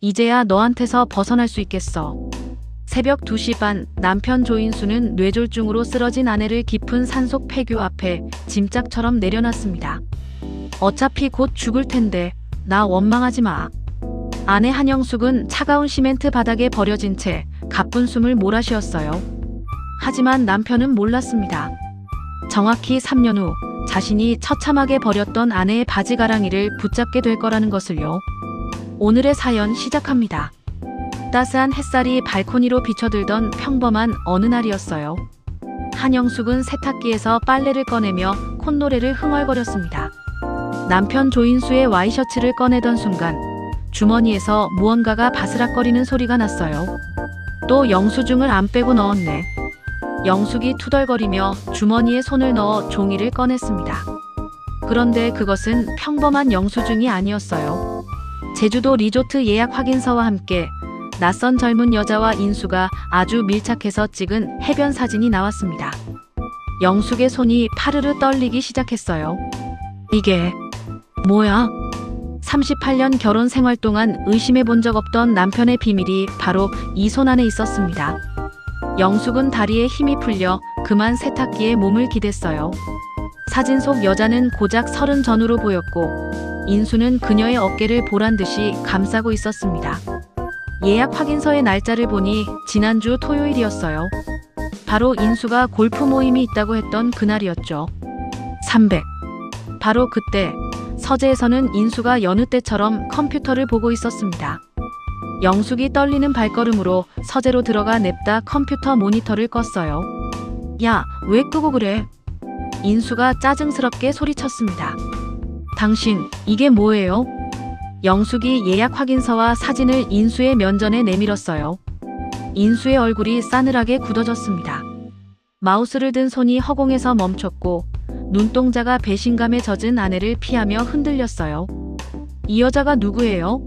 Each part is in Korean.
이제야 너한테서 벗어날 수 있겠어. 새벽 2시 반, 남편 조인수는 뇌졸중으로 쓰러진 아내를 깊은 산속 폐교 앞에 짐짝처럼 내려놨습니다. 어차피 곧 죽을 텐데 나 원망하지 마. 아내 한영숙은 차가운 시멘트 바닥에 버려진 채 가쁜 숨을 몰아쉬었어요. 하지만 남편은 몰랐습니다. 정확히 3년 후 자신이 처참하게 버렸던 아내의 바지가랑이를 붙잡게 될 거라는 것을요. 오늘의 사연 시작합니다. 따스한 햇살이 발코니로 비춰들던 평범한 어느 날이었어요. 한영숙은 세탁기에서 빨래를 꺼내며 콧노래를 흥얼거렸습니다. 남편 조인수의 와이셔츠를 꺼내던 순간 주머니에서 무언가가 바스락거리는 소리가 났어요. 또 영수증을 안 빼고 넣었네. 영숙이 투덜거리며 주머니에 손을 넣어 종이를 꺼냈습니다. 그런데 그것은 평범한 영수증이 아니었어요. 제주도 리조트 예약 확인서와 함께 낯선 젊은 여자와 인수가 아주 밀착해서 찍은 해변 사진이 나왔습니다. 영숙의 손이 파르르 떨리기 시작했어요. 이게 뭐야? 38년 결혼 생활 동안 의심해 본 적 없던 남편의 비밀이 바로 이 손 안에 있었습니다. 영숙은 다리에 힘이 풀려 그만 세탁기에 몸을 기댔어요. 사진 속 여자는 고작 30 전후로 보였고 인수는 그녀의 어깨를 보란듯이 감싸고 있었습니다. 예약 확인서의 날짜를 보니 지난주 토요일이었어요. 바로 인수가 골프 모임이 있다고 했던 그날이었죠. 300. 바로 그때 서재에서는 인수가 여느 때처럼 컴퓨터를 보고 있었습니다. 영숙이 떨리는 발걸음으로 서재로 들어가 냅다 컴퓨터 모니터를 껐어요. 야, 왜 끄고 그래? 인수가 짜증스럽게 소리쳤습니다. 당신, 이게 뭐예요? 영숙이 예약 확인서와 사진을 인수의 면전에 내밀었어요. 인수의 얼굴이 싸늘하게 굳어졌습니다. 마우스를 든 손이 허공에서 멈췄고 눈동자가 배신감에 젖은 아내를 피하며 흔들렸어요. 이 여자가 누구예요?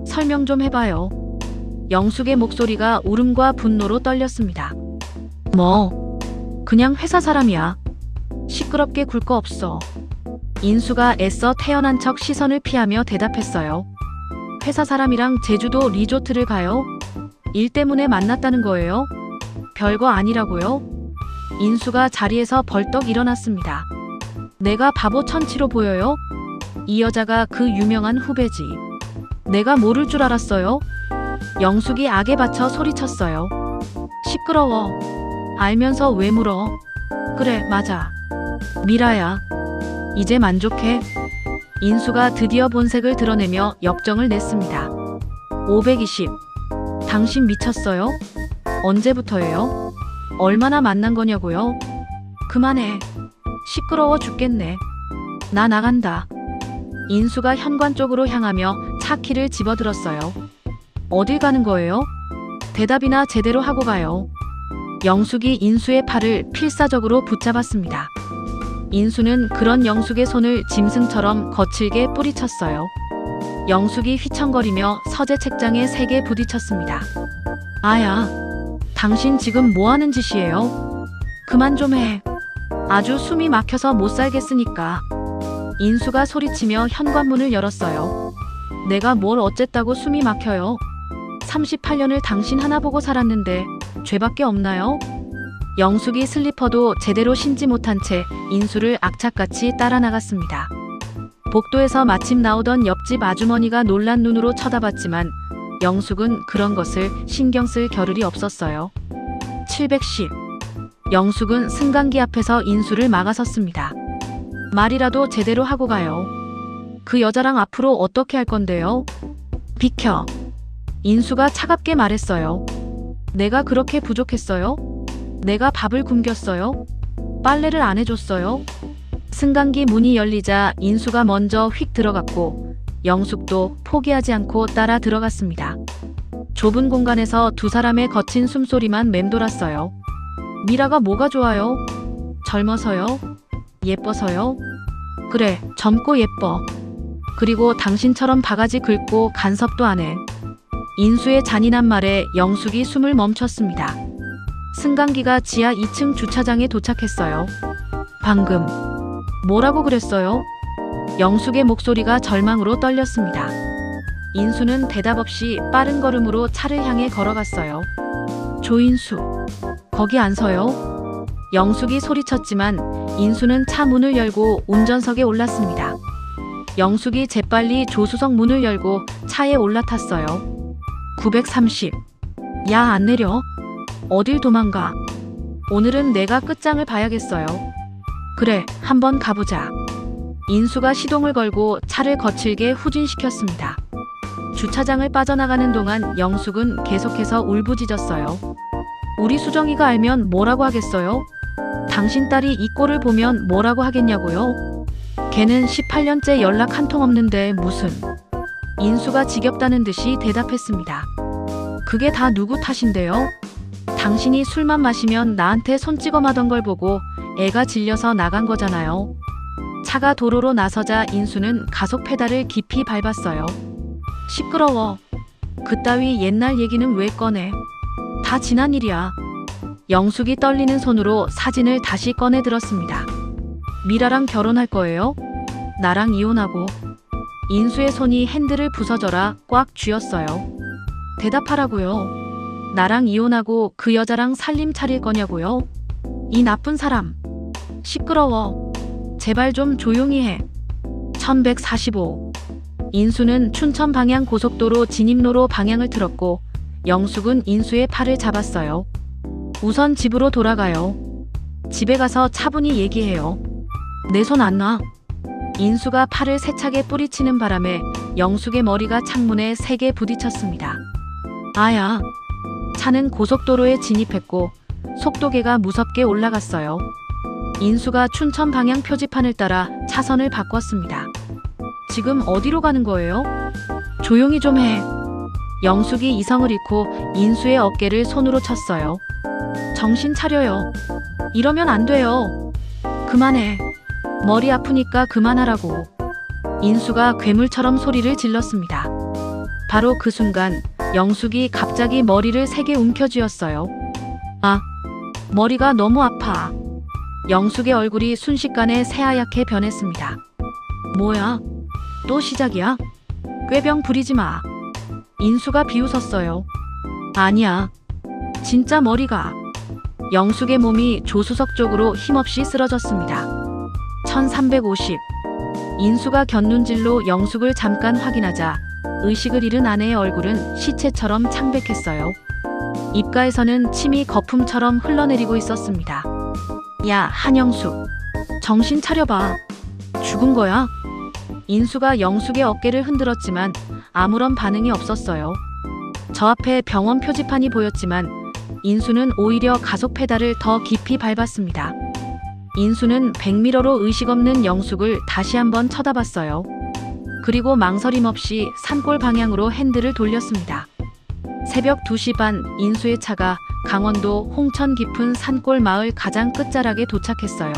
설명 좀 해봐요. 영숙의 목소리가 울음과 분노로 떨렸습니다. 뭐? 그냥 회사 사람이야. 시끄럽게 굴 거 없어. 인수가 애써 태연한 척 시선을 피하며 대답했어요. 회사 사람이랑 제주도 리조트를 가요? 일 때문에 만났다는 거예요? 별거 아니라고요? 인수가 자리에서 벌떡 일어났습니다. 내가 바보 천치로 보여요? 이 여자가 그 유명한 후배지. 내가 모를 줄 알았어요? 영숙이 악에 받쳐 소리쳤어요. 시끄러워. 알면서 왜 물어? 그래, 맞아. 미라야. 이제 만족해? 인수가 드디어 본색을 드러내며 역정을 냈습니다. 520. 당신 미쳤어요? 언제부터예요? 얼마나 만난 거냐고요? 그만해. 시끄러워 죽겠네. 나 나간다. 인수가 현관 쪽으로 향하며 차 키를 집어들었어요. 어딜 가는 거예요? 대답이나 제대로 하고 가요. 영숙이 인수의 팔을 필사적으로 붙잡았습니다. 인수는 그런 영숙의 손을 짐승처럼 거칠게 뿌리쳤어요. 영숙이 휘청거리며 서재 책장에 세게 부딪혔습니다. 아야, 당신 지금 뭐 하는 짓이에요? 그만 좀 해. 아주 숨이 막혀서 못 살겠으니까. 인수가 소리치며 현관문을 열었어요. 내가 뭘 어쨌다고 숨이 막혀요? 38년을 당신 하나 보고 살았는데 죄밖에 없나요? 영숙이 슬리퍼도 제대로 신지 못한 채 인수를 악착같이 따라 나갔습니다. 복도에서 마침 나오던 옆집 아주머니가 놀란 눈으로 쳐다봤지만 영숙은 그런 것을 신경 쓸 겨를이 없었어요. 710. 영숙은 승강기 앞에서 인수를 막아섰습니다. 말이라도 제대로 하고 가요. 그 여자랑 앞으로 어떻게 할 건데요? 비켜. 인수가 차갑게 말했어요. 내가 그렇게 부족했어요? 내가 밥을 굶겼어요? 빨래를 안 해줬어요? 승강기 문이 열리자 인수가 먼저 휙 들어갔고 영숙도 포기하지 않고 따라 들어갔습니다. 좁은 공간에서 두 사람의 거친 숨소리만 맴돌았어요. 미라가 뭐가 좋아요? 젊어서요? 예뻐서요? 그래, 젊고 예뻐. 그리고 당신처럼 바가지 긁고 간섭도 안 해. 인수의 잔인한 말에 영숙이 숨을 멈췄습니다. 승강기가 지하 2층 주차장에 도착했어요. 방금 뭐라고 그랬어요? 영숙의 목소리가 절망으로 떨렸습니다. 인수는 대답 없이 빠른 걸음으로 차를 향해 걸어갔어요. 조인수, 거기 안 서요? 영숙이 소리쳤지만 인수는 차 문을 열고 운전석에 올랐습니다. 영숙이 재빨리 조수석 문을 열고 차에 올라탔어요. 930. 야, 안 내려. 어딜 도망가. 오늘은 내가 끝장을 봐야겠어요. 그래, 한번 가보자. 인수가 시동을 걸고 차를 거칠게 후진시켰습니다. 주차장을 빠져나가는 동안 영숙은 계속해서 울부짖었어요. 우리 수정이가 알면 뭐라고 하겠어요? 당신 딸이 이 꼴을 보면 뭐라고 하겠냐고요? 걔는 18년째 연락 한 통 없는데 무슨. 인수가 지겹다는 듯이 대답했습니다. 그게 다 누구 탓인데요? 당신이 술만 마시면 나한테 손찌검하던 걸 보고 애가 질려서 나간 거잖아요. 차가 도로로 나서자 인수는 가속 페달을 깊이 밟았어요. 시끄러워. 그따위 옛날 얘기는 왜 꺼내? 다 지난 일이야. 영숙이 떨리는 손으로 사진을 다시 꺼내 들었습니다. 미라랑 결혼할 거예요? 나랑 이혼하고. 인수의 손이 핸들을 부서져라 꽉 쥐었어요. 대답하라고요. 나랑 이혼하고 그 여자랑 살림 차릴 거냐고요? 이 나쁜 사람. 시끄러워. 제발 좀 조용히 해. 1145. 인수는 춘천 방향 고속도로 진입로로 방향을 틀었고 영숙은 인수의 팔을 잡았어요. 우선 집으로 돌아가요. 집에 가서 차분히 얘기해요. 내 손 안 놔. 인수가 팔을 세차게 뿌리치는 바람에 영숙의 머리가 창문에 세게 부딪혔습니다. 아야. 차는 고속도로에 진입했고 속도계가 무섭게 올라갔어요. 인수가 춘천 방향 표지판을 따라 차선을 바꿨습니다. 지금 어디로 가는 거예요? 조용히 좀 해. 영숙이 이성을 잃고 인수의 어깨를 손으로 쳤어요. 정신 차려요. 이러면 안 돼요. 그만해. 머리 아프니까 그만하라고. 인수가 괴물처럼 소리를 질렀습니다. 바로 그 순간 영숙이 갑자기 머리를 세게 움켜쥐었어요. 아, 머리가 너무 아파. 영숙의 얼굴이 순식간에 새하얗게 변했습니다. 뭐야? 또 시작이야? 꾀병 부리지 마. 인수가 비웃었어요. 아니야. 진짜 머리가. 영숙의 몸이 조수석 쪽으로 힘없이 쓰러졌습니다. 1350. 인수가 곁눈질로 영숙을 잠깐 확인하자 의식을 잃은 아내의 얼굴은 시체처럼 창백했어요. 입가에서는 침이 거품처럼 흘러내리고 있었습니다. 야, 한영숙. 정신 차려봐. 죽은 거야? 인수가 영숙의 어깨를 흔들었지만 아무런 반응이 없었어요. 저 앞에 병원 표지판이 보였지만 인수는 오히려 가속 페달을 더 깊이 밟았습니다. 인수는 백미러로 의식 없는 영숙을 다시 한번 쳐다봤어요. 그리고 망설임 없이 산골 방향으로 핸들을 돌렸습니다. 새벽 2시 반 인수의 차가 강원도 홍천 깊은 산골 마을 가장 끝자락에 도착했어요.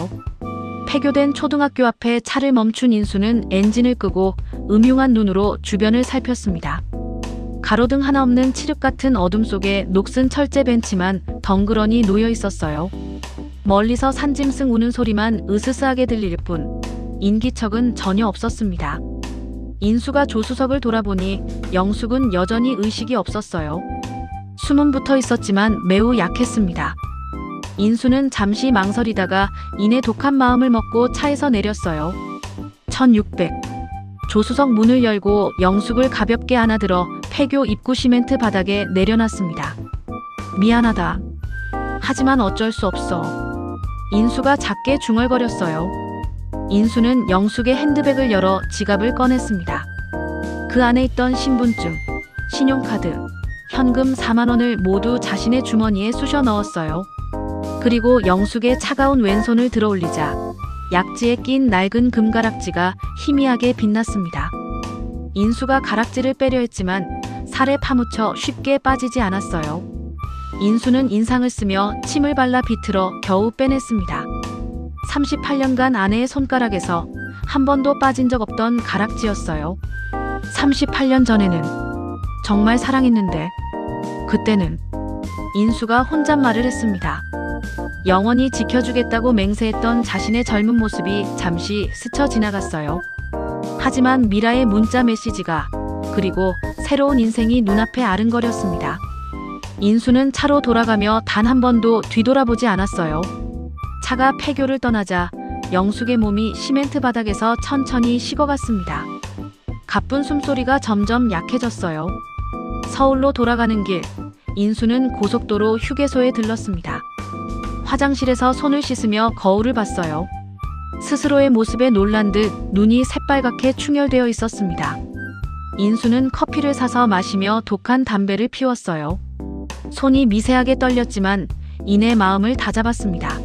폐교된 초등학교 앞에 차를 멈춘 인수는 엔진을 끄고 음흉한 눈으로 주변을 살폈습니다. 가로등 하나 없는 칠흑 같은 어둠 속에 녹슨 철제 벤치만 덩그러니 놓여 있었어요. 멀리서 산짐승 우는 소리만 으스스하게 들릴 뿐 인기척은 전혀 없었습니다. 인수가 조수석을 돌아보니 영숙은 여전히 의식이 없었어요. 숨은 붙어 있었지만 매우 약했습니다. 인수는 잠시 망설이다가 이내 독한 마음을 먹고 차에서 내렸어요. 1600. 조수석 문을 열고 영숙을 가볍게 안아들어 폐교 입구 시멘트 바닥에 내려놨습니다. 미안하다. 하지만 어쩔 수 없어. 인수가 작게 중얼거렸어요. 인수는 영숙의 핸드백을 열어 지갑을 꺼냈습니다. 그 안에 있던 신분증, 신용카드, 현금 4만 원을 모두 자신의 주머니에 쑤셔 넣었어요. 그리고 영숙의 차가운 왼손을 들어 올리자 약지에 낀 낡은 금가락지가 희미하게 빛났습니다. 인수가 가락지를 빼려 했지만 살에 파묻혀 쉽게 빠지지 않았어요. 인수는 인상을 쓰며 침을 발라 비틀어 겨우 빼냈습니다. 38년간 아내의 손가락에서 한 번도 빠진 적 없던 가락지였어요. 38년 전에는 정말 사랑했는데 그때는. 인수가 혼잣말을 했습니다. 영원히 지켜주겠다고 맹세했던 자신의 젊은 모습이 잠시 스쳐 지나갔어요. 하지만 미라의 문자 메시지가 그리고 새로운 인생이 눈앞에 아른거렸습니다. 인수는 차로 돌아가며 단 한 번도 뒤돌아보지 않았어요. 차가 폐교를 떠나자 영숙의 몸이 시멘트 바닥에서 천천히 식어갔습니다. 가쁜 숨소리가 점점 약해졌어요. 서울로 돌아가는 길, 인수는 고속도로 휴게소에 들렀습니다. 화장실에서 손을 씻으며 거울을 봤어요. 스스로의 모습에 놀란 듯 눈이 새빨갛게 충혈되어 있었습니다. 인수는 커피를 사서 마시며 독한 담배를 피웠어요. 손이 미세하게 떨렸지만 이내 마음을 다잡았습니다.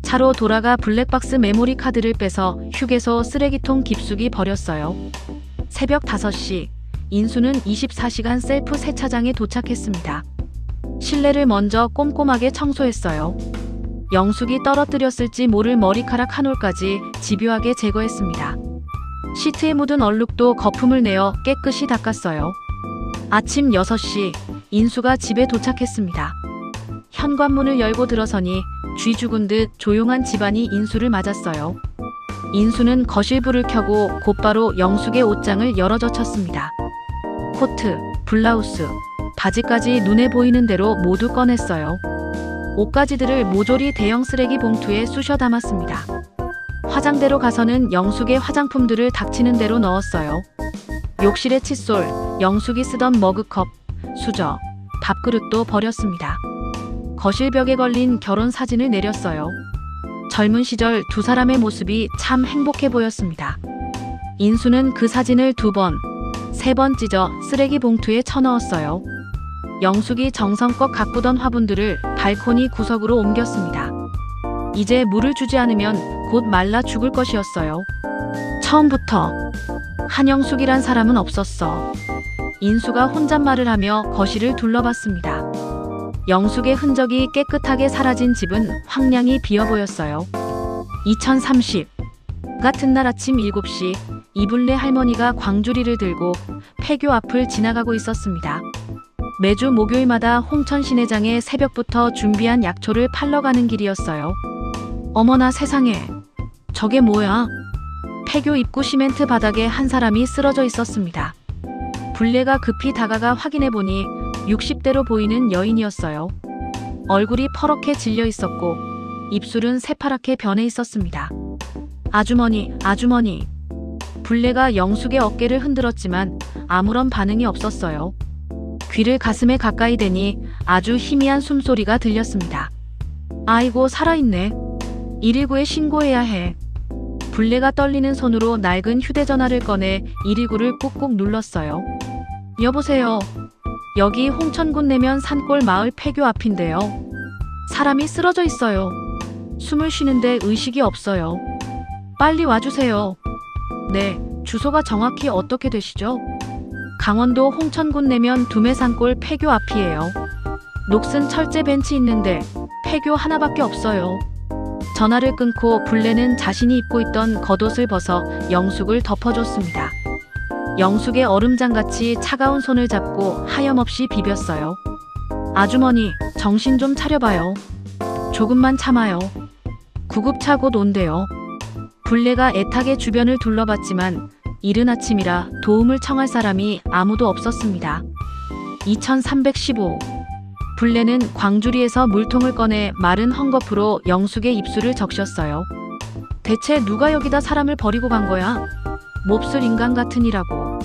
차로 돌아가 블랙박스 메모리 카드를 빼서 휴게소 쓰레기통 깊숙이 버렸어요. 새벽 5시, 인수는 24시간 셀프 세차장에 도착했습니다. 실내를 먼저 꼼꼼하게 청소했어요. 영숙이 떨어뜨렸을지 모를 머리카락 한 올까지 집요하게 제거했습니다. 시트에 묻은 얼룩도 거품을 내어 깨끗이 닦았어요. 아침 6시, 인수가 집에 도착했습니다. 현관문을 열고 들어서니 쥐 죽은 듯 조용한 집안이 인수를 맞았어요. 인수는 거실 불을 켜고 곧바로 영숙의 옷장을 열어젖혔습니다. 코트, 블라우스, 바지까지 눈에 보이는 대로 모두 꺼냈어요. 옷가지들을 모조리 대형 쓰레기 봉투에 쑤셔 담았습니다. 화장대로 가서는 영숙의 화장품들을 닥치는 대로 넣었어요. 욕실의 칫솔, 영숙이 쓰던 머그컵, 수저, 밥그릇도 버렸습니다. 거실 벽에 걸린 결혼 사진을 내렸어요. 젊은 시절 두 사람의 모습이 참 행복해 보였습니다. 인수는 그 사진을 2번, 3번 찢어 쓰레기 봉투에 쳐넣었어요. 영숙이 정성껏 가꾸던 화분들을 발코니 구석으로 옮겼습니다. 이제 물을 주지 않으면 곧 말라 죽을 것이었어요. 처음부터 한영숙이란 사람은 없었어. 인수가 혼잣말을 하며 거실을 둘러봤습니다. 영숙의 흔적이 깨끗하게 사라진 집은 황량히 비어 보였어요. 2030 같은 날 아침 7시, 이블레 할머니가 광주리를 들고 폐교 앞을 지나가고 있었습니다. 매주 목요일마다 홍천 시내장에 새벽부터 준비한 약초를 팔러 가는 길이었어요. 어머나 세상에, 저게 뭐야? 폐교 입구 시멘트 바닥에 한 사람이 쓰러져 있었습니다. 불례가 급히 다가가 확인해 보니 60대로 보이는 여인이었어요. 얼굴이 퍼렇게 질려 있었고 입술은 새파랗게 변해 있었습니다. 아주머니, 아주머니. 불례가 영숙의 어깨를 흔들었지만 아무런 반응이 없었어요. 귀를 가슴에 가까이 대니 아주 희미한 숨소리가 들렸습니다. 아이고, 살아있네. 119에 신고해야 해. 불례가 떨리는 손으로 낡은 휴대전화를 꺼내 119를 꾹꾹 눌렀어요. 여보세요. 여기 홍천군 내면 산골 마을 폐교 앞인데요. 사람이 쓰러져 있어요. 숨을 쉬는데 의식이 없어요. 빨리 와주세요. 네, 주소가 정확히 어떻게 되시죠? 강원도 홍천군 내면 두매산골 폐교 앞이에요. 녹슨 철제 벤치 있는데 폐교 하나밖에 없어요. 전화를 끊고 불례는 자신이 입고 있던 겉옷을 벗어 영숙을 덮어줬습니다. 영숙의 얼음장같이 차가운 손을 잡고 하염없이 비볐어요. 아주머니, 정신 좀 차려봐요. 조금만 참아요. 구급차 곧 온대요. 불례가 애타게 주변을 둘러봤지만 이른 아침이라 도움을 청할 사람이 아무도 없었습니다. 2315 불례는 광주리에서 물통을 꺼내 마른 헝겊으로 영숙의 입술을 적셨어요. 대체 누가 여기다 사람을 버리고 간 거야? 몹쓸 인간 같으니라고.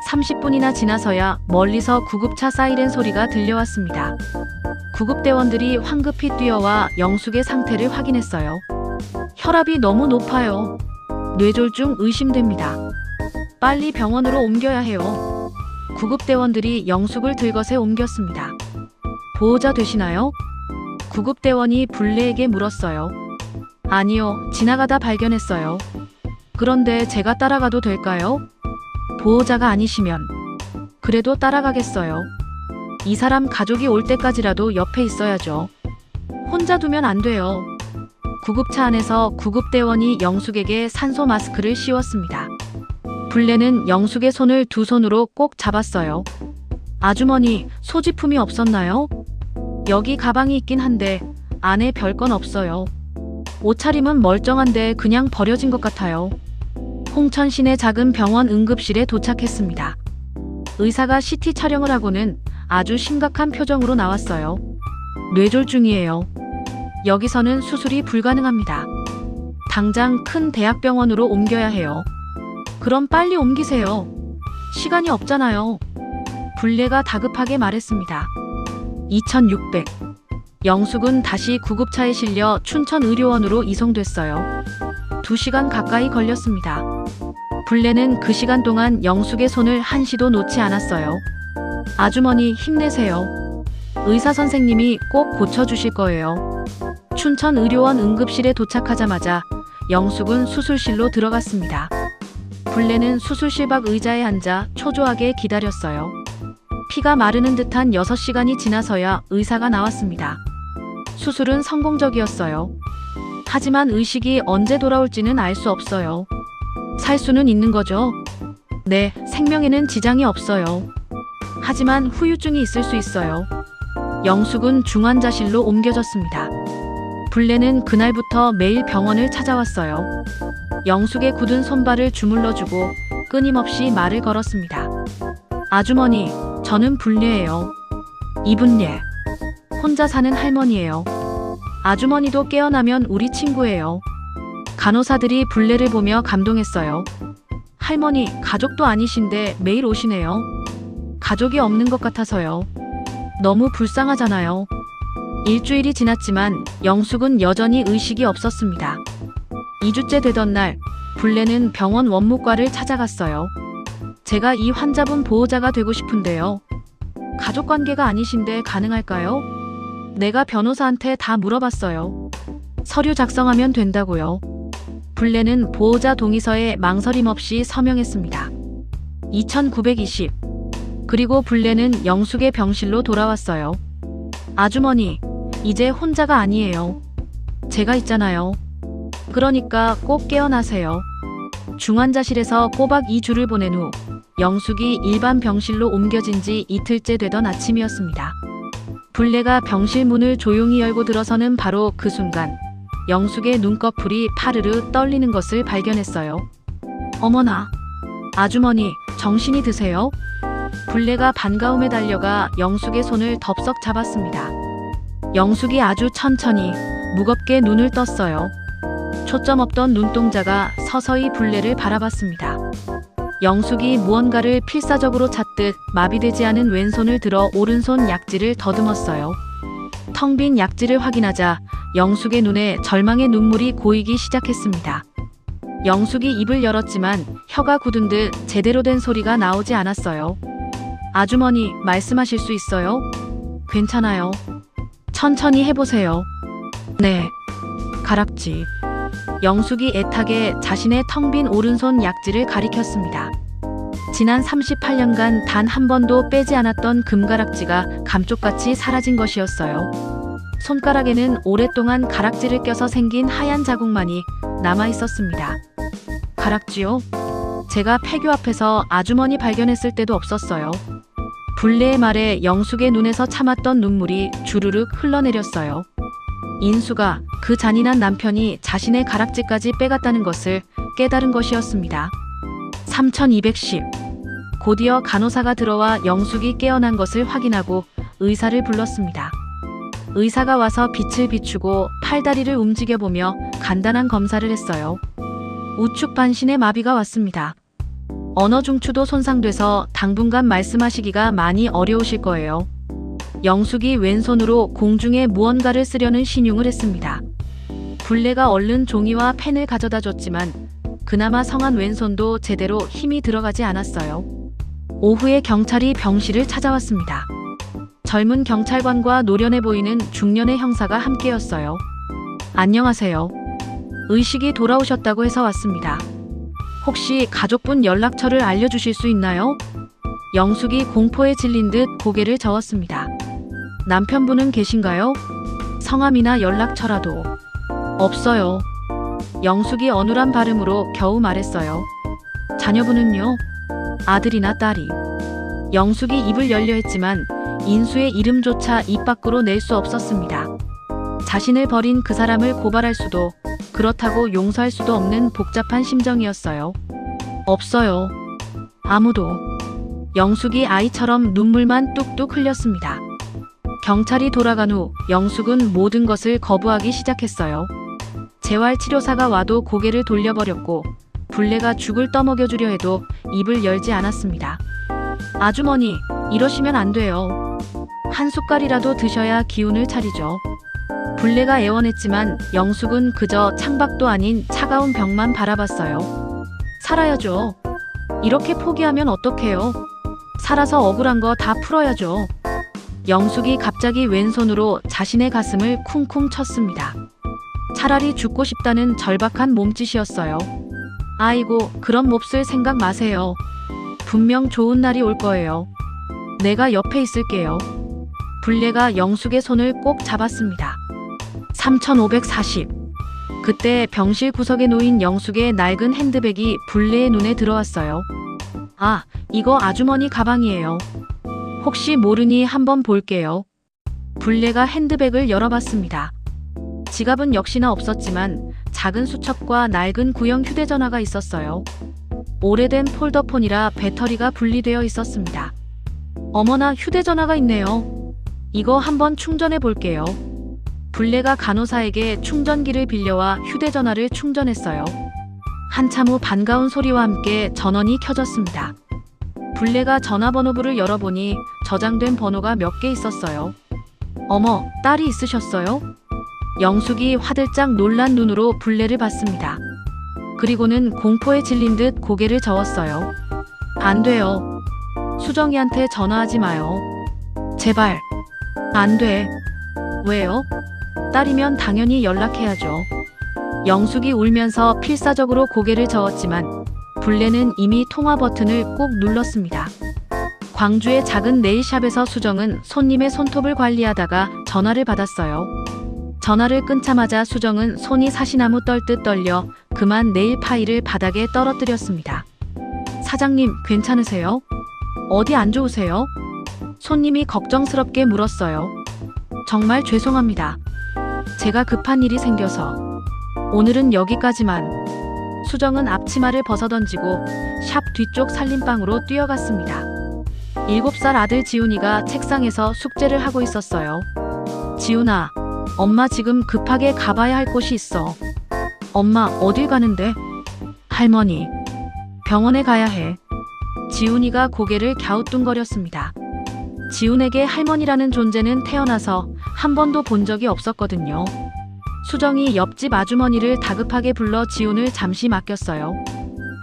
30분이나 지나서야 멀리서 구급차 사이렌 소리가 들려왔습니다. 구급대원들이 황급히 뛰어와 영숙의 상태를 확인했어요. 혈압이 너무 높아요. 뇌졸중 의심됩니다. 빨리 병원으로 옮겨야 해요. 구급대원들이 영숙을 들것에 옮겼습니다. 보호자 되시나요? 구급대원이 불례에게 물었어요. 아니요, 지나가다 발견했어요. 그런데 제가 따라가도 될까요? 보호자가 아니시면. 그래도 따라가겠어요. 이 사람 가족이 올 때까지라도 옆에 있어야죠. 혼자 두면 안 돼요. 구급차 안에서 구급대원이 영숙에게 산소 마스크를 씌웠습니다. 불례는 영숙의 손을 두 손으로 꼭 잡았어요. 아주머니, 소지품이 없었나요? 여기 가방이 있긴 한데 안에 별건 없어요. 옷차림은 멀쩡한데 그냥 버려진 것 같아요. 홍천 시내 작은 병원 응급실에 도착했습니다. 의사가 CT 촬영을 하고는 아주 심각한 표정으로 나왔어요. 뇌졸중이에요. 여기서는 수술이 불가능합니다. 당장 큰 대학병원으로 옮겨야 해요. 그럼 빨리 옮기세요. 시간이 없잖아요. 불례가 다급하게 말했습니다. 2600. 영숙은 다시 구급차에 실려 춘천의료원으로 이송됐어요. 2시간 가까이 걸렸습니다. 불례는 그 시간 동안 영숙의 손을 한시도 놓지 않았어요. 아주머니 힘내세요. 의사 선생님이 꼭 고쳐주실 거예요. 춘천의료원 응급실에 도착하자마자 영숙은 수술실로 들어갔습니다. 불례는 수술실 밖 의자에 앉아 초조하게 기다렸어요. 피가 마르는 듯한 6시간이 지나서야 의사가 나왔습니다. 수술은 성공적이었어요. 하지만 의식이 언제 돌아올지는 알 수 없어요. 살 수는 있는 거죠? 네, 생명에는 지장이 없어요. 하지만 후유증이 있을 수 있어요. 영숙은 중환자실로 옮겨졌습니다. 불례는 그날부터 매일 병원을 찾아왔어요. 영숙의 굳은 손발을 주물러주고 끊임없이 말을 걸었습니다. 아주머니, 저는 불례예요. 이분례. 혼자 사는 할머니예요. 아주머니도 깨어나면 우리 친구예요. 간호사들이 불례를 보며 감동했어요. 할머니, 가족도 아니신데 매일 오시네요. 가족이 없는 것 같아서요. 너무 불쌍하잖아요. 일주일이 지났지만 영숙은 여전히 의식이 없었습니다. 2주째 되던 날, 불례는 병원 원무과를 찾아갔어요. 제가 이 환자분 보호자가 되고 싶은데요. 가족관계가 아니신데 가능할까요? 내가 변호사한테 다 물어봤어요. 서류 작성하면 된다고요. 불례는 보호자 동의서에 망설임 없이 서명했습니다. 2920. 그리고 불례는 영숙의 병실로 돌아왔어요. 아주머니, 이제 혼자가 아니에요. 제가 있잖아요. 그러니까 꼭 깨어나세요. 중환자실에서 꼬박 2주를 보낸 후 영숙이 일반 병실로 옮겨진 지 이틀째 되던 아침이었습니다. 불례가 병실 문을 조용히 열고 들어서는 바로 그 순간 영숙의 눈꺼풀이 파르르 떨리는 것을 발견했어요. 어머나, 아주머니, 정신이 드세요? 불례가 반가움에 달려가 영숙의 손을 덥석 잡았습니다. 영숙이 아주 천천히 무겁게 눈을 떴어요. 초점 없던 눈동자가 서서히 불례를 바라봤습니다. 영숙이 무언가를 필사적으로 찾듯 마비되지 않은 왼손을 들어 오른손 약지를 더듬었어요. 텅 빈 약지를 확인하자 영숙의 눈에 절망의 눈물이 고이기 시작했습니다. 영숙이 입을 열었지만 혀가 굳은 듯 제대로 된 소리가 나오지 않았어요. 아주머니, 말씀하실 수 있어요? 괜찮아요. 천천히 해보세요. 네. 가락지. 영숙이 애타게 자신의 텅 빈 오른손 약지를 가리켰습니다. 지난 38년간 단 한 번도 빼지 않았던 금가락지가 감쪽같이 사라진 것이었어요. 손가락에는 오랫동안 가락지를 껴서 생긴 하얀 자국만이 남아 있었습니다. 가락지요? 제가 폐교 앞에서 아주머니 발견했을 때도 없었어요. 불례의 말에 영숙의 눈에서 참았던 눈물이 주르륵 흘러내렸어요. 인수가 그 잔인한 남편이 자신의 가락지까지 빼갔다는 것을 깨달은 것이었습니다. 3210. 곧이어 간호사가 들어와 영숙이 깨어난 것을 확인하고 의사를 불렀습니다. 의사가 와서 빛을 비추고 팔다리를 움직여보며 간단한 검사를 했어요. 우측 반신에 마비가 왔습니다. 언어 중추도 손상돼서 당분간 말씀하시기가 많이 어려우실 거예요. 영숙이 왼손으로 공중에 무언가를 쓰려는 신용을 했습니다. 불례가 얼른 종이와 펜을 가져다 줬지만 그나마 성한 왼손도 제대로 힘이 들어가지 않았어요. 오후에 경찰이 병실을 찾아왔습니다. 젊은 경찰관과 노련해 보이는 중년의 형사가 함께였어요. 안녕하세요. 의식이 돌아오셨다고 해서 왔습니다. 혹시 가족분 연락처를 알려주실 수 있나요? 영숙이 공포에 질린 듯 고개를 저었습니다. 남편분은 계신가요? 성함이나 연락처라도. 없어요. 영숙이 어눌한 발음으로 겨우 말했어요. 자녀분은요? 아들이나 딸이. 영숙이 입을 열려 했지만 인수의 이름조차 입 밖으로 낼 수 없었습니다. 자신을 버린 그 사람을 고발할 수도 그렇다고 용서할 수도 없는 복잡한 심정이었어요. 없어요. 아무도. 영숙이 아이처럼 눈물만 뚝뚝 흘렸습니다. 경찰이 돌아간 후 영숙은 모든 것을 거부하기 시작했어요. 재활치료사가 와도 고개를 돌려버렸고 불내가 죽을 떠먹여주려 해도 입을 열지 않았습니다. 아주머니, 이러시면 안 돼요. 한 숟갈이라도 드셔야 기운을 차리죠. 불내가 애원했지만 영숙은 그저 창밖도 아닌 차가운 벽만 바라봤어요. 살아야죠. 이렇게 포기하면 어떡해요. 살아서 억울한 거 다 풀어야죠. 영숙이 갑자기 왼손으로 자신의 가슴을 쿵쿵 쳤습니다. 차라리 죽고 싶다는 절박한 몸짓이었어요. 아이고, 그런 몹쓸 생각 마세요. 분명 좋은 날이 올 거예요. 내가 옆에 있을게요. 불내가 영숙의 손을 꼭 잡았습니다. 3540. 그때 병실 구석에 놓인 영숙의 낡은 핸드백이 불내의 눈에 들어왔어요. 아, 이거 아주머니 가방이에요. 혹시 모르니 한번 볼게요. 불내가 핸드백을 열어봤습니다. 지갑은 역시나 없었지만 작은 수첩과 낡은 구형 휴대전화가 있었어요. 오래된 폴더폰이라 배터리가 분리되어 있었습니다. 어머나, 휴대전화가 있네요. 이거 한번 충전해 볼게요. 불내가 간호사에게 충전기를 빌려와 휴대전화를 충전했어요. 한참 후 반가운 소리와 함께 전원이 켜졌습니다. 불내가 전화번호부를 열어보니 저장된 번호가 몇 개 있었어요. 어머, 딸이 있으셨어요? 영숙이 화들짝 놀란 눈으로 불내를 봤습니다. 그리고는 공포에 질린 듯 고개를 저었어요. 안 돼요. 수정이한테 전화하지 마요. 제발. 안 돼. 왜요? 딸이면 당연히 연락해야죠. 영숙이 울면서 필사적으로 고개를 저었지만 불내는 이미 통화 버튼을 꾹 눌렀습니다. 광주의 작은 네일샵에서 수정은 손님의 손톱을 관리하다가 전화를 받았어요. 전화를 끊자마자 수정은 손이 사시나무 떨듯 떨려 그만 네일 파일을 바닥에 떨어뜨렸습니다. 사장님, 괜찮으세요? 어디 안 좋으세요? 손님이 걱정스럽게 물었어요. 정말 죄송합니다. 제가 급한 일이 생겨서. 오늘은 여기까지만. 수정은 앞치마를 벗어던지고 샵 뒤쪽 살림방으로 뛰어갔습니다. 7살 아들 지훈이가 책상에서 숙제를 하고 있었어요. 지훈아, 엄마 지금 급하게 가봐야 할 곳이 있어. 엄마, 어딜 가는데? 할머니, 병원에 가야 해. 지훈이가 고개를 갸우뚱거렸습니다. 지훈에게 할머니라는 존재는 태어나서 한 번도 본 적이 없었거든요. 수정이 옆집 아주머니를 다급하게 불러 지훈을 잠시 맡겼어요.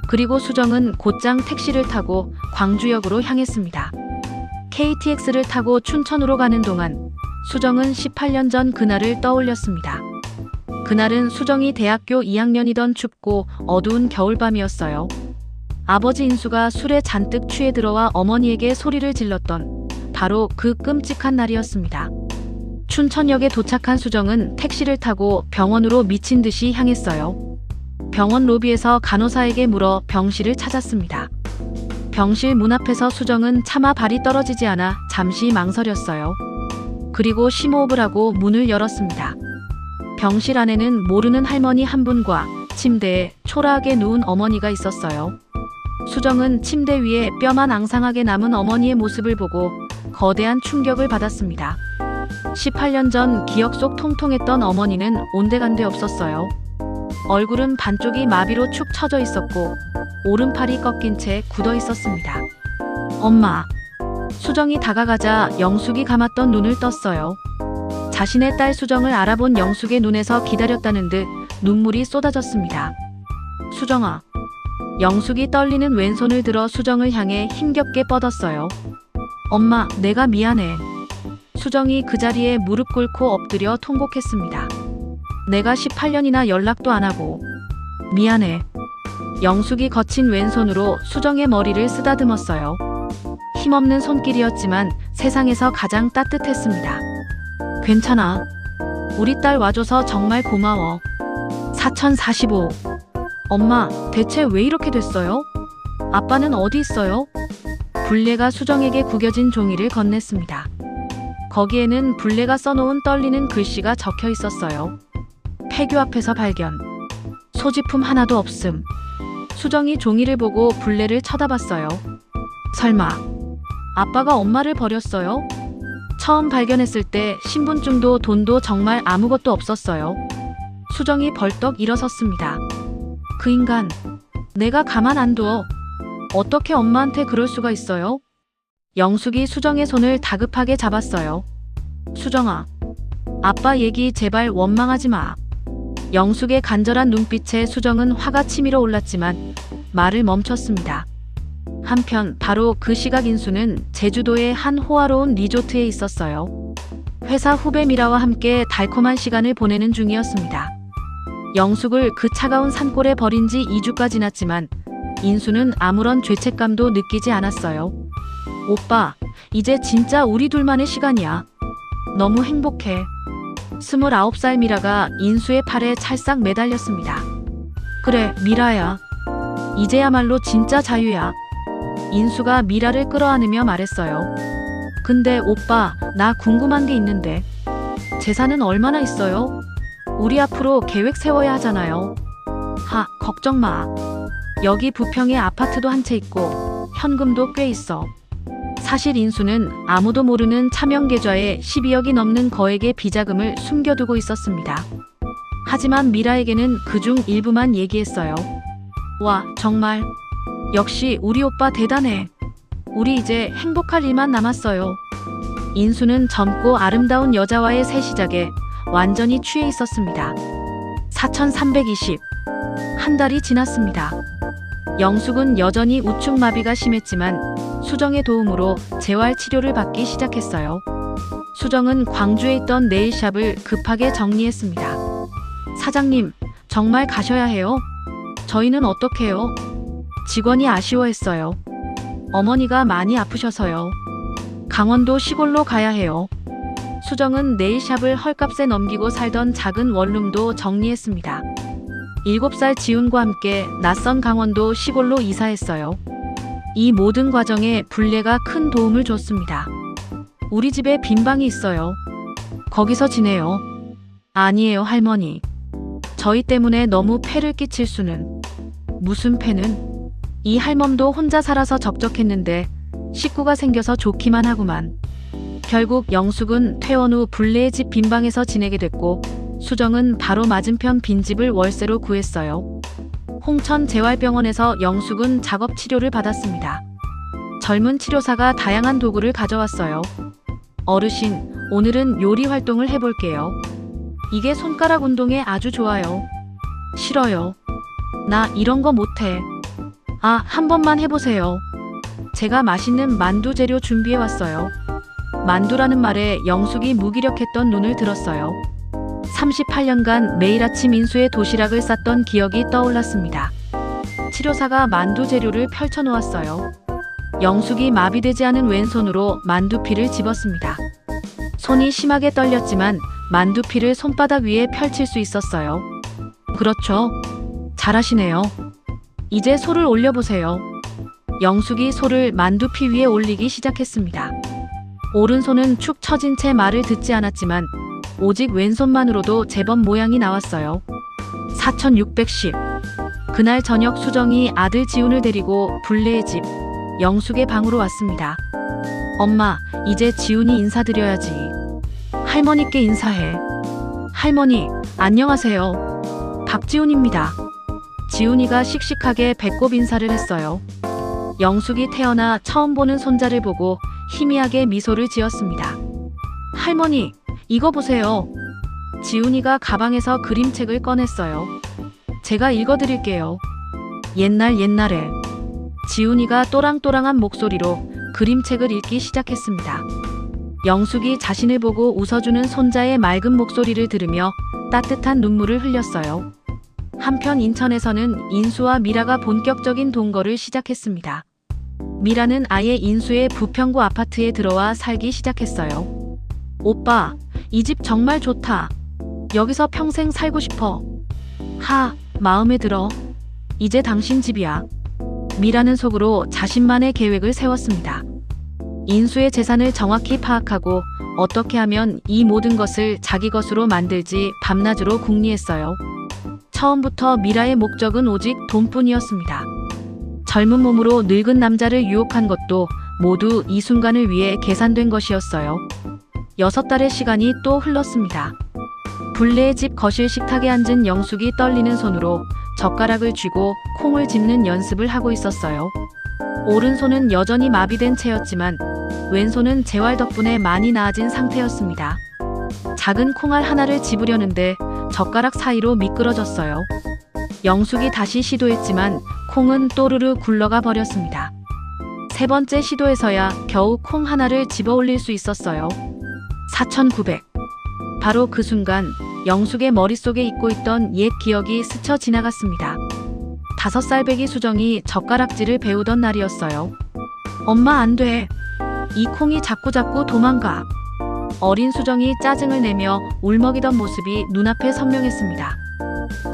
그리고 수정은 곧장 택시를 타고 광주역으로 향했습니다. KTX를 타고 춘천으로 가는 동안 수정은 18년 전 그날을 떠올렸습니다. 그날은 수정이 대학교 2학년이던 춥고 어두운 겨울밤이었어요. 아버지 인수가 술에 잔뜩 취해 들어와 어머니에게 소리를 질렀던 바로 그 끔찍한 날이었습니다. 춘천역에 도착한 수정은 택시를 타고 병원으로 미친 듯이 향했어요. 병원 로비에서 간호사에게 물어 병실을 찾았습니다. 병실 문 앞에서 수정은 차마 발이 떨어지지 않아 잠시 망설였어요. 그리고 심호흡을 하고 문을 열었습니다. 병실 안에는 모르는 할머니 한 분과 침대에 초라하게 누운 어머니가 있었어요. 수정은 침대 위에 뼈만 앙상하게 남은 어머니의 모습을 보고 거대한 충격을 받았습니다. 18년 전 기억 속 통통했던 어머니는 온데간데 없었어요. 얼굴은 반쪽이 마비로 축 처져 있었고 오른팔이 꺾인 채 굳어 있었습니다. 엄마. 수정이 다가가자 영숙이 감았던 눈을 떴어요. 자신의 딸 수정을 알아본 영숙의 눈에서 기다렸다는 듯 눈물이 쏟아졌습니다. 수정아. 영숙이 떨리는 왼손을 들어 수정을 향해 힘겹게 뻗었어요. 엄마, 내가 미안해. 수정이 그 자리에 무릎 꿇고 엎드려 통곡했습니다. 내가 18년이나 연락도 안 하고. 미안해. 영숙이 거친 왼손으로 수정의 머리를 쓰다듬었어요. 힘없는 손길이었지만 세상에서 가장 따뜻했습니다. 괜찮아. 우리 딸 와줘서 정말 고마워. 4045. 엄마, 대체 왜 이렇게 됐어요? 아빠는 어디 있어요? 불내가 수정에게 구겨진 종이를 건넸습니다. 거기에는 불내가 써놓은 떨리는 글씨가 적혀 있었어요. 폐교 앞에서 발견. 소지품 하나도 없음. 수정이 종이를 보고 불내를 쳐다봤어요. 설마 아빠가 엄마를 버렸어요? 처음 발견했을 때 신분증도 돈도 정말 아무것도 없었어요. 수정이 벌떡 일어섰습니다. 그 인간, 내가 가만 안 둬. 어떻게 엄마한테 그럴 수가 있어요? 영숙이 수정의 손을 다급하게 잡았어요. 수정아, 아빠 얘기 제발 원망하지 마. 영숙의 간절한 눈빛에 수정은 화가 치밀어 올랐지만 말을 멈췄습니다. 한편 바로 그 시각 인수는 제주도의 한 호화로운 리조트에 있었어요. 회사 후배 미라와 함께 달콤한 시간을 보내는 중이었습니다. 영숙을 그 차가운 산골에 버린 지 2주가 지났지만 인수는 아무런 죄책감도 느끼지 않았어요. 오빠, 이제 진짜 우리 둘만의 시간이야. 너무 행복해. 29살 미라가 인수의 팔에 찰싹 매달렸습니다. 그래, 미라야. 이제야말로 진짜 자유야. 인수가 미라를 끌어안으며 말했어요. 근데 오빠, 나 궁금한 게 있는데. 재산은 얼마나 있어요? 우리 앞으로 계획 세워야 하잖아요. 걱정 마. 여기 부평에 아파트도 한 채 있고 현금도 꽤 있어. 사실 인수는 아무도 모르는 차명 계좌에 12억이 넘는 거액의 비자금을 숨겨두고 있었습니다. 하지만 미라에게는 그중 일부만 얘기했어요. 와, 정말. 역시 우리 오빠 대단해. 우리 이제 행복할 일만 남았어요. 인수는 젊고 아름다운 여자와의 새 시작에 완전히 취해 있었습니다. 4320. 한 달이 지났습니다. 영숙은 여전히 우측마비가 심했지만 수정의 도움으로 재활 치료를 받기 시작했어요. 수정은 광주에 있던 네일샵을 급하게 정리했습니다. 사장님, 정말 가셔야 해요? 저희는 어떡해요? 직원이 아쉬워했어요. 어머니가 많이 아프셔서요. 강원도 시골로 가야 해요. 수정은 네일샵을 헐값에 넘기고 살던 작은 원룸도 정리했습니다. 7살 지훈과 함께 낯선 강원도 시골로 이사했어요. 이 모든 과정에 불례가 큰 도움을 줬습니다. 우리 집에 빈 방이 있어요. 거기서 지내요. 아니에요, 할머니. 저희 때문에 너무 폐를 끼칠 수는. 무슨 폐는? 이 할멈도 혼자 살아서 적적했는데 식구가 생겨서 좋기만 하구만. 결국 영숙은 퇴원 후 불례의 집 빈방에서 지내게 됐고 수정은 바로 맞은편 빈집을 월세로 구했어요. 홍천 재활병원에서 영숙은 작업 치료를 받았습니다. 젊은 치료사가 다양한 도구를 가져왔어요. 어르신, 오늘은 요리 활동을 해볼게요. 이게 손가락 운동에 아주 좋아요. 싫어요. 나 이런 거 못해. 한 번만 해보세요. 제가 맛있는 만두 재료 준비해왔어요. 만두라는 말에 영숙이 무기력했던 눈을 들었어요. 38년간 매일 아침 인수의 도시락을 쌌던 기억이 떠올랐습니다. 치료사가 만두 재료를 펼쳐놓았어요. 영숙이 마비되지 않은 왼손으로 만두피를 집었습니다. 손이 심하게 떨렸지만 만두피를 손바닥 위에 펼칠 수 있었어요. 그렇죠. 잘하시네요. 이제 소를 올려보세요. 영숙이 소를 만두피 위에 올리기 시작했습니다. 오른손은 축 처진 채 말을 듣지 않았지만 오직 왼손만으로도 제법 모양이 나왔어요. 4610. 그날 저녁 수정이 아들 지훈을 데리고 불례의 집 영숙의 방으로 왔습니다. 엄마, 이제 지훈이 인사드려야지. 할머니께 인사해. 할머니, 안녕하세요. 박지훈입니다. 지훈이가 씩씩하게 배꼽 인사를 했어요. 영숙이 태어나 처음 보는 손자를 보고 희미하게 미소를 지었습니다. 할머니, 이거 보세요. 지훈이가 가방에서 그림책을 꺼냈어요. 제가 읽어드릴게요. 옛날에. 지훈이가 또랑또랑한 목소리로 그림책을 읽기 시작했습니다. 영숙이 자신을 보고 웃어주는 손자의 맑은 목소리를 들으며 따뜻한 눈물을 흘렸어요. 한편 인천에서는 인수와 미라가 본격적인 동거를 시작했습니다. 미라는 아예 인수의 부평구 아파트에 들어와 살기 시작했어요. 오빠, 이 집 정말 좋다. 여기서 평생 살고 싶어. 마음에 들어. 이제 당신 집이야. 미라는 속으로 자신만의 계획을 세웠습니다. 인수의 재산을 정확히 파악하고 어떻게 하면 이 모든 것을 자기 것으로 만들지 밤낮으로 궁리했어요. 처음부터 미라의 목적은 오직 돈뿐이었습니다. 젊은 몸으로 늙은 남자를 유혹한 것도 모두 이 순간을 위해 계산된 것이었어요. 6달의 시간이 또 흘렀습니다. 불례의 집 거실 식탁에 앉은 영숙이 떨리는 손으로 젓가락을 쥐고 콩을 집는 연습을 하고 있었어요. 오른손은 여전히 마비된 채였지만 왼손은 재활 덕분에 많이 나아진 상태였습니다. 작은 콩알 하나를 집으려는데 젓가락 사이로 미끄러졌어요. 영숙이 다시 시도했지만 콩은 또르르 굴러가 버렸습니다. 3번째 시도에서야 겨우 콩 하나를 집어 올릴 수 있었어요. 4,900. 바로 그 순간 영숙의 머릿속에 잊고 있던 옛 기억이 스쳐 지나갔습니다. 5살배기 수정이 젓가락질을 배우던 날이었어요. 엄마 안 돼. 이 콩이 자꾸 도망가. 어린 수정이 짜증을 내며 울먹이던 모습이 눈앞에 선명했습니다.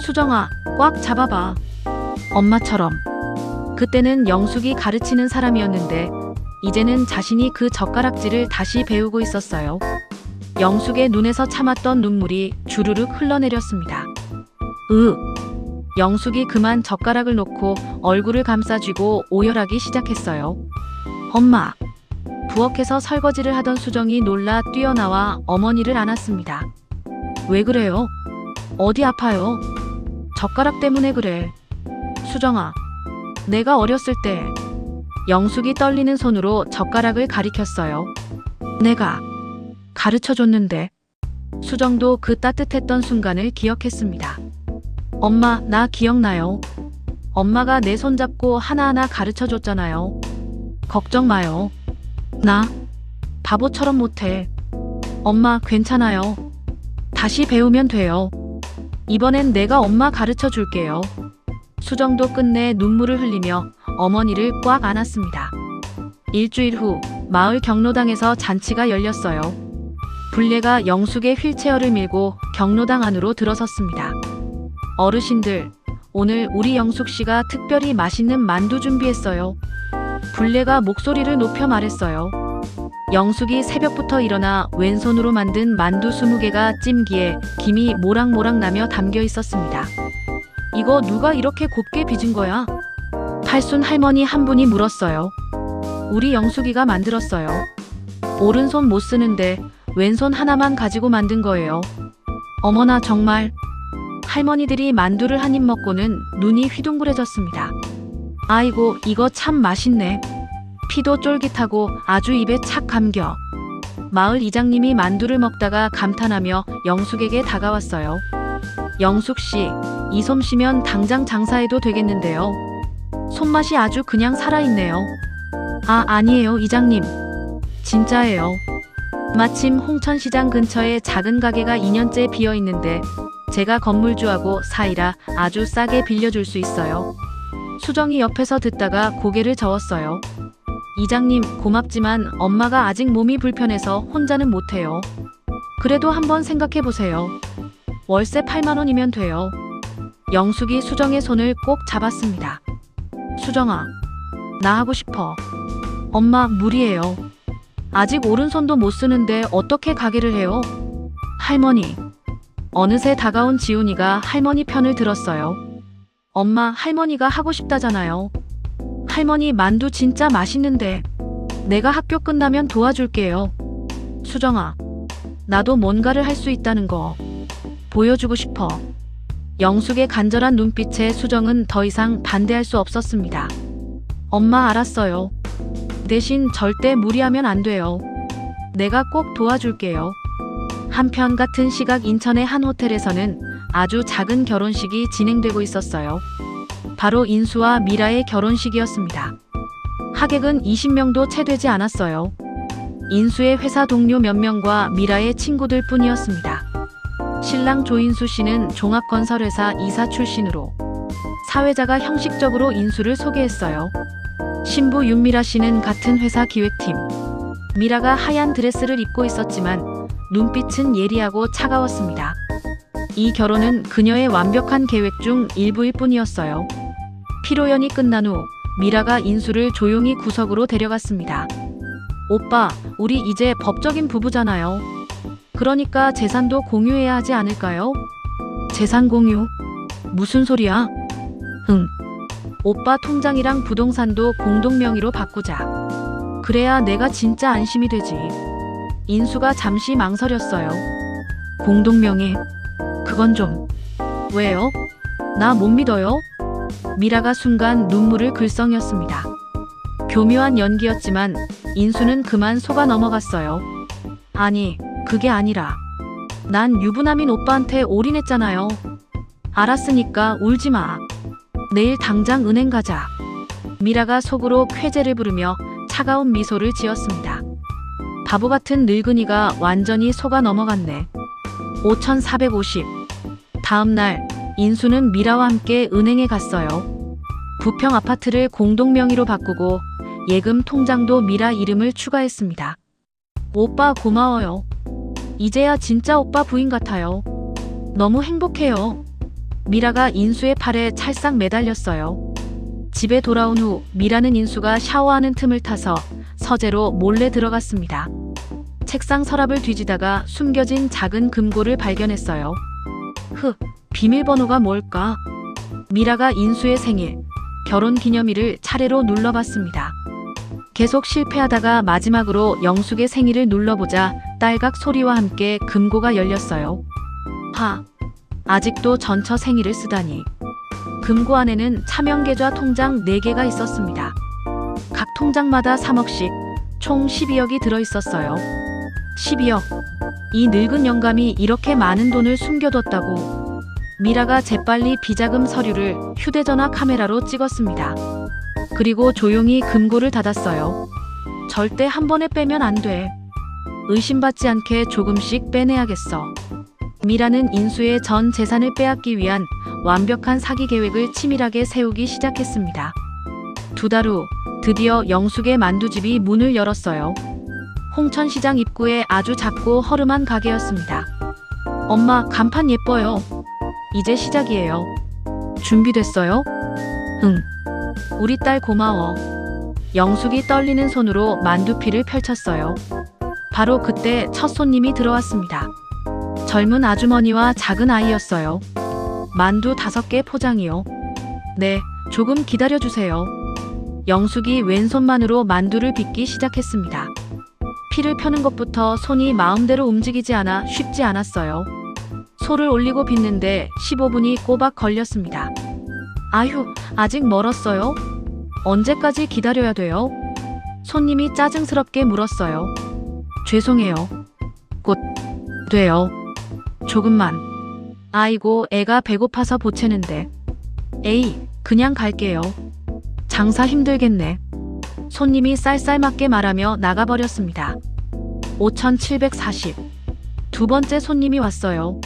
수정아, 꽉 잡아봐. 엄마처럼. 그때는 영숙이 가르치는 사람이었는데 이제는 자신이 그 젓가락질을 다시 배우고 있었어요. 영숙의 눈에서 참았던 눈물이 주르륵 흘러내렸습니다. 영숙이 그만 젓가락을 놓고 얼굴을 감싸쥐고 오열하기 시작했어요. 엄마. 부엌에서 설거지를 하던 수정이 놀라 뛰어나와 어머니를 안았습니다. 왜 그래요? 어디 아파요? 젓가락 때문에 그래. 수정아. 내가 어렸을 때. 영숙이 떨리는 손으로 젓가락을 가리켰어요. 내가 가르쳐줬는데. 수정도 그 따뜻했던 순간을 기억했습니다. 엄마, 나 기억나요. 엄마가 내 손잡고 하나하나 가르쳐줬잖아요. 걱정 마요. 나 바보처럼 못해. 엄마, 괜찮아요. 다시 배우면 돼요. 이번엔 내가 엄마 가르쳐 줄게요. 수정도 끝내 눈물을 흘리며 어머니를 꽉 안았습니다. 일주일 후 마을 경로당에서 잔치가 열렸어요. 불례가 영숙의 휠체어를 밀고 경로당 안으로 들어섰습니다. 어르신들, 오늘 우리 영숙 씨가 특별히 맛있는 만두 준비했어요. 불례가 목소리를 높여 말했어요. 영숙이 새벽부터 일어나 왼손으로 만든 만두 20개가 찜기에 김이 모락모락 나며 담겨 있었습니다. 이거 누가 이렇게 곱게 빚은 거야? 팔순 할머니 한 분이 물었어요. 우리 영숙이가 만들었어요. 오른손 못 쓰는데 왼손 하나만 가지고 만든 거예요. 어머나 정말. 할머니들이 만두를 한 입 먹고는 눈이 휘둥그레졌습니다. 아이고, 이거 참 맛있네. 피도 쫄깃하고 아주 입에 착 감겨. 마을 이장님이 만두를 먹다가 감탄하며 영숙에게 다가왔어요. 영숙 씨, 이 솜씨면 당장 장사해도 되겠는데요. 손맛이 아주 그냥 살아있네요. 아니에요, 이장님. 진짜예요. 마침 홍천시장 근처에 작은 가게가 2년째 비어 있는데 제가 건물주하고 사이라 아주 싸게 빌려줄 수 있어요. 수정이 옆에서 듣다가 고개를 저었어요. 이장님, 고맙지만 엄마가 아직 몸이 불편해서 혼자는 못해요. 그래도 한번 생각해보세요. 월세 8만 원이면 돼요. 영숙이 수정의 손을 꼭 잡았습니다. 수정아, 나 하고 싶어. 엄마, 무리예요. 아직 오른손도 못 쓰는데 어떻게 가게를 해요? 할머니. 어느새 다가온 지훈이가 할머니 편을 들었어요. 엄마, 할머니가 하고 싶다잖아요. 할머니 만두 진짜 맛있는데 내가 학교 끝나면 도와줄게요. 수정아, 나도 뭔가를 할 수 있다는 거 보여주고 싶어. 영숙의 간절한 눈빛에 수정은 더 이상 반대할 수 없었습니다. 엄마, 알았어요. 대신 절대 무리하면 안 돼요. 내가 꼭 도와줄게요. 한편 같은 시각 인천의 한 호텔에서는 아주 작은 결혼식이 진행되고 있었어요. 바로 인수와 미라의 결혼식이었습니다. 하객은 20명도 채 되지 않았어요. 인수의 회사 동료 몇 명과 미라의 친구들 뿐이었습니다. 신랑 조인수 씨는 종합건설회사 이사 출신으로 사회자가 형식적으로 인수를 소개했어요. 신부 윤미라 씨는 같은 회사 기획팀. 미라가 하얀 드레스를 입고 있었지만 눈빛은 예리하고 차가웠습니다. 이 결혼은 그녀의 완벽한 계획 중 일부일 뿐이었어요. 피로연이 끝난 후 미라가 인수를 조용히 구석으로 데려갔습니다. 오빠, 우리 이제 법적인 부부잖아요. 그러니까 재산도 공유해야 하지 않을까요? 재산 공유? 무슨 소리야? 오빠 통장이랑 부동산도 공동 명의로 바꾸자. 그래야 내가 진짜 안심이 되지. 인수가 잠시 망설였어요. 공동명의. 그건 좀. 왜요? 나 못 믿어요? 미라가 순간 눈물을 글썽였습니다. 교묘한 연기였지만 인수는 그만 속아 넘어갔어요. 아니, 그게 아니라 난 유부남인 오빠한테 올인했잖아요. 알았으니까 울지 마. 내일 당장 은행 가자. 미라가 속으로 쾌재를 부르며 차가운 미소를 지었습니다. 바보 같은 늙은이가 완전히 속아 넘어갔네. 5450. 다음 날 인수는 미라와 함께 은행에 갔어요. 부평 아파트를 공동명의로 바꾸고 예금 통장도 미라 이름을 추가했습니다. 오빠 고마워요. 이제야 진짜 오빠 부인 같아요. 너무 행복해요. 미라가 인수의 팔에 찰싹 매달렸어요. 집에 돌아온 후 미라는 인수가 샤워하는 틈을 타서 서재로 몰래 들어갔습니다. 책상 서랍을 뒤지다가 숨겨진 작은 금고를 발견했어요. 비밀번호가 뭘까? 미라가 인수의 생일, 결혼 기념일을 차례로 눌러봤습니다. 계속 실패하다가 마지막으로 영숙의 생일을 눌러보자 딸각 소리와 함께 금고가 열렸어요. 아직도 전처 생일을 쓰다니. 금고 안에는 차명계좌 통장 4개가 있었습니다. 각 통장마다 3억씩, 총 12억이 들어있었어요. 12억. 이 늙은 영감이 이렇게 많은 돈을 숨겨뒀다고. 미라가 재빨리 비자금 서류를 휴대전화 카메라로 찍었습니다. 그리고 조용히 금고를 닫았어요. 절대 한 번에 빼면 안 돼. 의심받지 않게 조금씩 빼내야겠어. 미라는 인수의 전 재산을 빼앗기 위한 완벽한 사기 계획을 치밀하게 세우기 시작했습니다. 2달 후 드디어 영숙의 만두집이 문을 열었어요. 홍천시장 입구에 아주 작고 허름한 가게였습니다. 엄마, 간판 예뻐요. 이제 시작이에요. 준비됐어요? 응. 우리 딸 고마워. 영숙이 떨리는 손으로 만두피를 펼쳤어요. 바로 그때 첫 손님이 들어왔습니다. 젊은 아주머니와 작은 아이였어요. 만두 5개 포장이요. 네, 조금 기다려주세요. 영숙이 왼손만으로 만두를 빚기 시작했습니다. 피를 펴는 것부터 손이 마음대로 움직이지 않아 쉽지 않았어요. 소를 올리고 빚는데 15분이 꼬박 걸렸습니다. 아휴, 아직 멀었어요? 언제까지 기다려야 돼요? 손님이 짜증스럽게 물었어요. 죄송해요. 곧 돼요. 조금만. 아이고, 애가 배고파서 보채는데. 에이, 그냥 갈게요. 장사 힘들겠네. 손님이 쌀쌀맞게 말하며 나가버렸습니다. 5740. 두 번째 손님이 왔어요.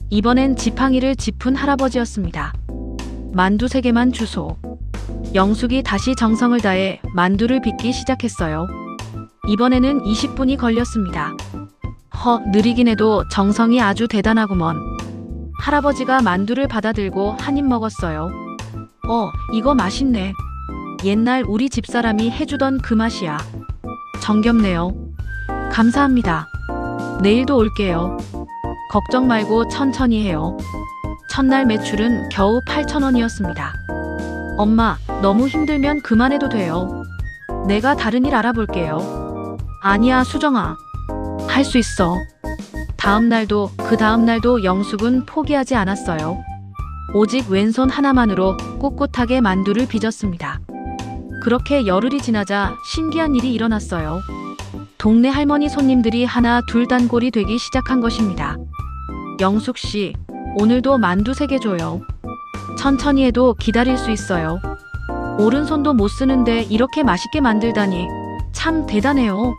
이번엔 지팡이를 짚은 할아버지였습니다. 만두 3개만 주소. 영숙이 다시 정성을 다해 만두를 빚기 시작했어요. 이번에는 20분이 걸렸습니다. 느리긴 해도 정성이 아주 대단하구먼. 할아버지가 만두를 받아들고 한 입 먹었어요. 이거 맛있네. 옛날 우리 집사람이 해주던 그 맛이야. 정겹네요. 감사합니다. 내일도 올게요. 걱정 말고 천천히 해요. 첫날 매출은 겨우 8,000원이었습니다. 엄마, 너무 힘들면 그만해도 돼요. 내가 다른 일 알아볼게요. 아니야, 수정아. 할 수 있어. 그 다음 날도 영숙은 포기하지 않았어요. 오직 왼손 하나만으로 꿋꿋하게 만두를 빚었습니다. 그렇게 열흘이 지나자 신기한 일이 일어났어요. 동네 할머니 손님들이 하나 둘 단골이 되기 시작한 것입니다. 영숙 씨, 오늘도 만두 3개 줘요. 천천히 해도 기다릴 수 있어요. 오른손도 못 쓰는데 이렇게 맛있게 만들다니 참 대단해요.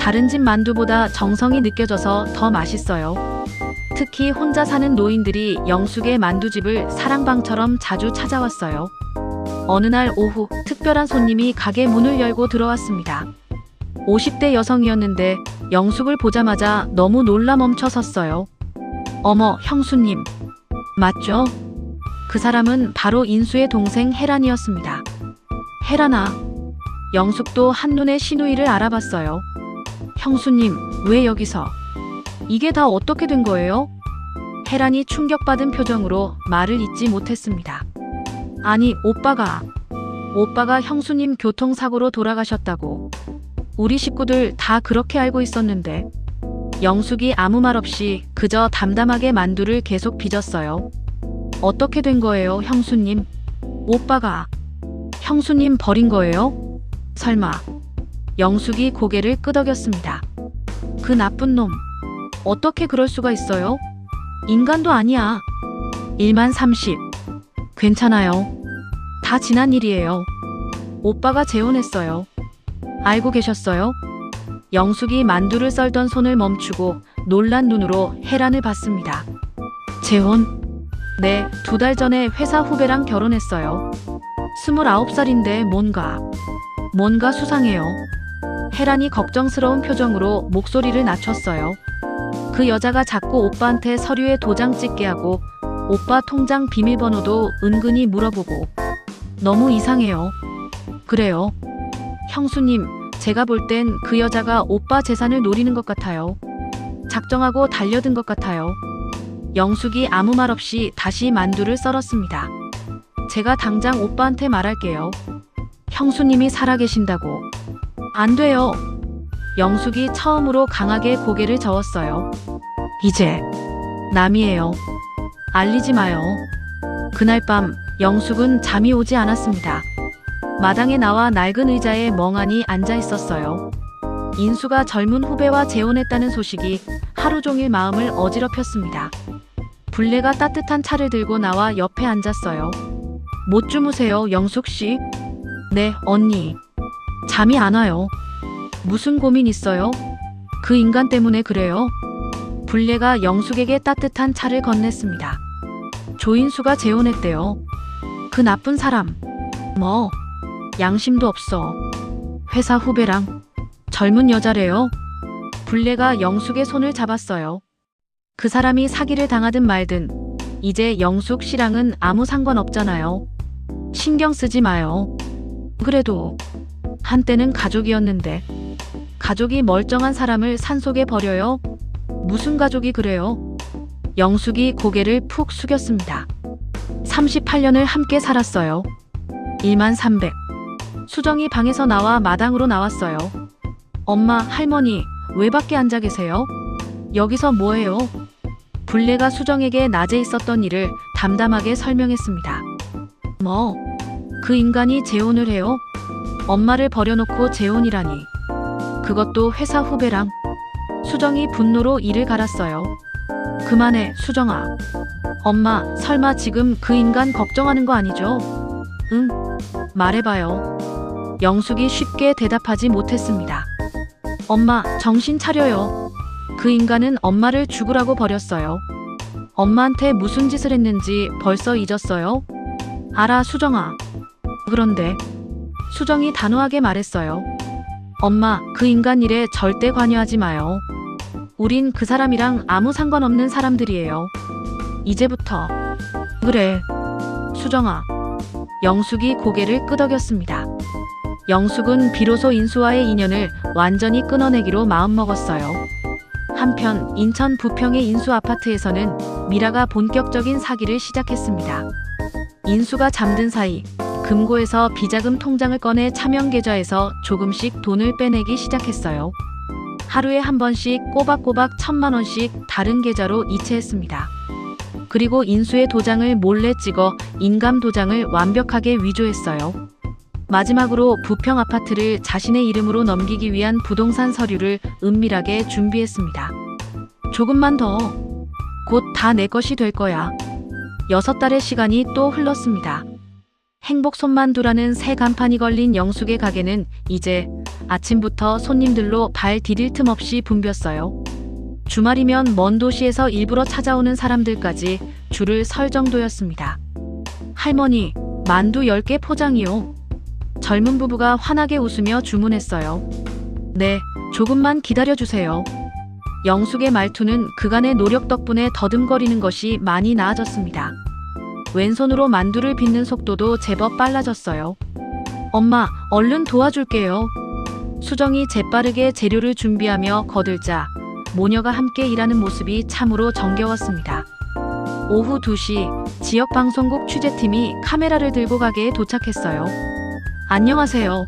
다른 집 만두보다 정성이 느껴져서 더 맛있어요. 특히 혼자 사는 노인들이 영숙의 만두집을 사랑방처럼 자주 찾아왔어요. 어느 날 오후 특별한 손님이 가게 문을 열고 들어왔습니다. 50대 여성이었는데 영숙을 보자마자 너무 놀라 멈춰 섰어요. 어머, 형수님. 맞죠? 그 사람은 바로 인수의 동생 혜란이었습니다. 혜란아. 영숙도 한눈에 시누이를 알아봤어요. 형수님, 왜 여기서? 이게 다 어떻게 된 거예요? 혜란이 충격받은 표정으로 말을 잇지 못했습니다. 아니, 오빠가 형수님 교통사고로 돌아가셨다고. 우리 식구들 다 그렇게 알고 있었는데. 영숙이 아무 말 없이 그저 담담하게 만두를 계속 빚었어요. 어떻게 된 거예요, 형수님? 오빠가 형수님 버린 거예요? 설마. 영숙이 고개를 끄덕였습니다. 그 나쁜 놈. 어떻게 그럴 수가 있어요? 인간도 아니야. 1만 30. 괜찮아요. 다 지난 일이에요. 오빠가 재혼했어요. 알고 계셨어요? 영숙이 만두를 썰던 손을 멈추고 놀란 눈으로 혜란을 봤습니다. 재혼? 네, 2달 전에 회사 후배랑 결혼했어요. 29살인데 뭔가 수상해요. 혜란이 걱정스러운 표정으로 목소리를 낮췄어요. 그 여자가 자꾸 오빠한테 서류에 도장 찍게 하고 오빠 통장 비밀번호도 은근히 물어보고 너무 이상해요. 그래요. 형수님, 제가 볼 땐 그 여자가 오빠 재산을 노리는 것 같아요. 작정하고 달려든 것 같아요. 영숙이 아무 말 없이 다시 만두를 썰었습니다. 제가 당장 오빠한테 말할게요. 형수님이 살아계신다고. 안 돼요. 영숙이 처음으로 강하게 고개를 저었어요. 이제 남이에요. 알리지 마요. 그날 밤 영숙은 잠이 오지 않았습니다. 마당에 나와 낡은 의자에 멍하니 앉아 있었어요. 인수가 젊은 후배와 재혼했다는 소식이 하루 종일 마음을 어지럽혔습니다. 불례가 따뜻한 차를 들고 나와 옆에 앉았어요. 못 주무세요, 영숙 씨? 네, 언니. 잠이 안 와요. 무슨 고민 있어요? 그 인간 때문에 그래요? 불례가 영숙에게 따뜻한 차를 건넸습니다. 조인수가 재혼했대요. 그 나쁜 사람. 뭐, 양심도 없어. 회사 후배랑 젊은 여자래요. 불례가 영숙의 손을 잡았어요. 그 사람이 사기를 당하든 말든 이제 영숙 씨랑은 아무 상관없잖아요. 신경 쓰지 마요. 그래도 한때는 가족이었는데. 가족이 멀쩡한 사람을 산속에 버려요? 무슨 가족이 그래요? 영숙이 고개를 푹 숙였습니다. 38년을 함께 살았어요. 1만 300. 수정이 방에서 나와 마당으로 나왔어요. 엄마, 할머니, 왜 밖에 앉아 계세요? 여기서 뭐해요? 불례가 수정에게 낮에 있었던 일을 담담하게 설명했습니다. 뭐, 그 인간이 재혼을 해요? 엄마를 버려놓고 재혼이라니. 그것도 회사 후배랑. 수정이 분노로 이를 갈았어요. 그만해, 수정아. 엄마, 설마 지금 그 인간 걱정하는 거 아니죠? 응, 말해봐요. 영숙이 쉽게 대답하지 못했습니다. 엄마, 정신 차려요. 그 인간은 엄마를 죽으라고 버렸어요. 엄마한테 무슨 짓을 했는지 벌써 잊었어요? 알아, 수정아. 그런데 수정이 단호하게 말했어요. 엄마, 그 인간 일에 절대 관여하지 마요. 우린 그 사람이랑 아무 상관없는 사람들이에요. 이제부터. 그래, 수정아. 영숙이 고개를 끄덕였습니다. 영숙은 비로소 인수와의 인연을 완전히 끊어내기로 마음먹었어요. 한편 인천 부평의 인수 아파트에서는 미라가 본격적인 사기를 시작했습니다. 인수가 잠든 사이 금고에서 비자금 통장을 꺼내 차명 계좌에서 조금씩 돈을 빼내기 시작했어요. 하루에 한 번씩 꼬박꼬박 1,000만 원씩 다른 계좌로 이체했습니다. 그리고 인수의 도장을 몰래 찍어 인감 도장을 완벽하게 위조했어요. 마지막으로 부평 아파트를 자신의 이름으로 넘기기 위한 부동산 서류를 은밀하게 준비했습니다. 조금만 더. 곧 다 내 것이 될 거야. 6달의 시간이 또 흘렀습니다. 행복 손만두라는 새 간판이 걸린 영숙의 가게는 이제 아침부터 손님들로 발 디딜 틈 없이 붐볐어요. 주말이면 먼 도시에서 일부러 찾아오는 사람들까지 줄을 설 정도였습니다. 할머니, 만두 10개 포장이요. 젊은 부부가 환하게 웃으며 주문했어요. 네, 조금만 기다려주세요. 영숙의 말투는 그간의 노력 덕분에 더듬거리는 것이 많이 나아졌습니다. 왼손으로 만두를 빚는 속도도 제법 빨라졌어요. 엄마, 얼른 도와줄게요. 수정이 재빠르게 재료를 준비하며 거들자 모녀가 함께 일하는 모습이 참으로 정겨웠습니다. 오후 2시 지역방송국 취재팀이 카메라를 들고 가게에 도착했어요. 안녕하세요.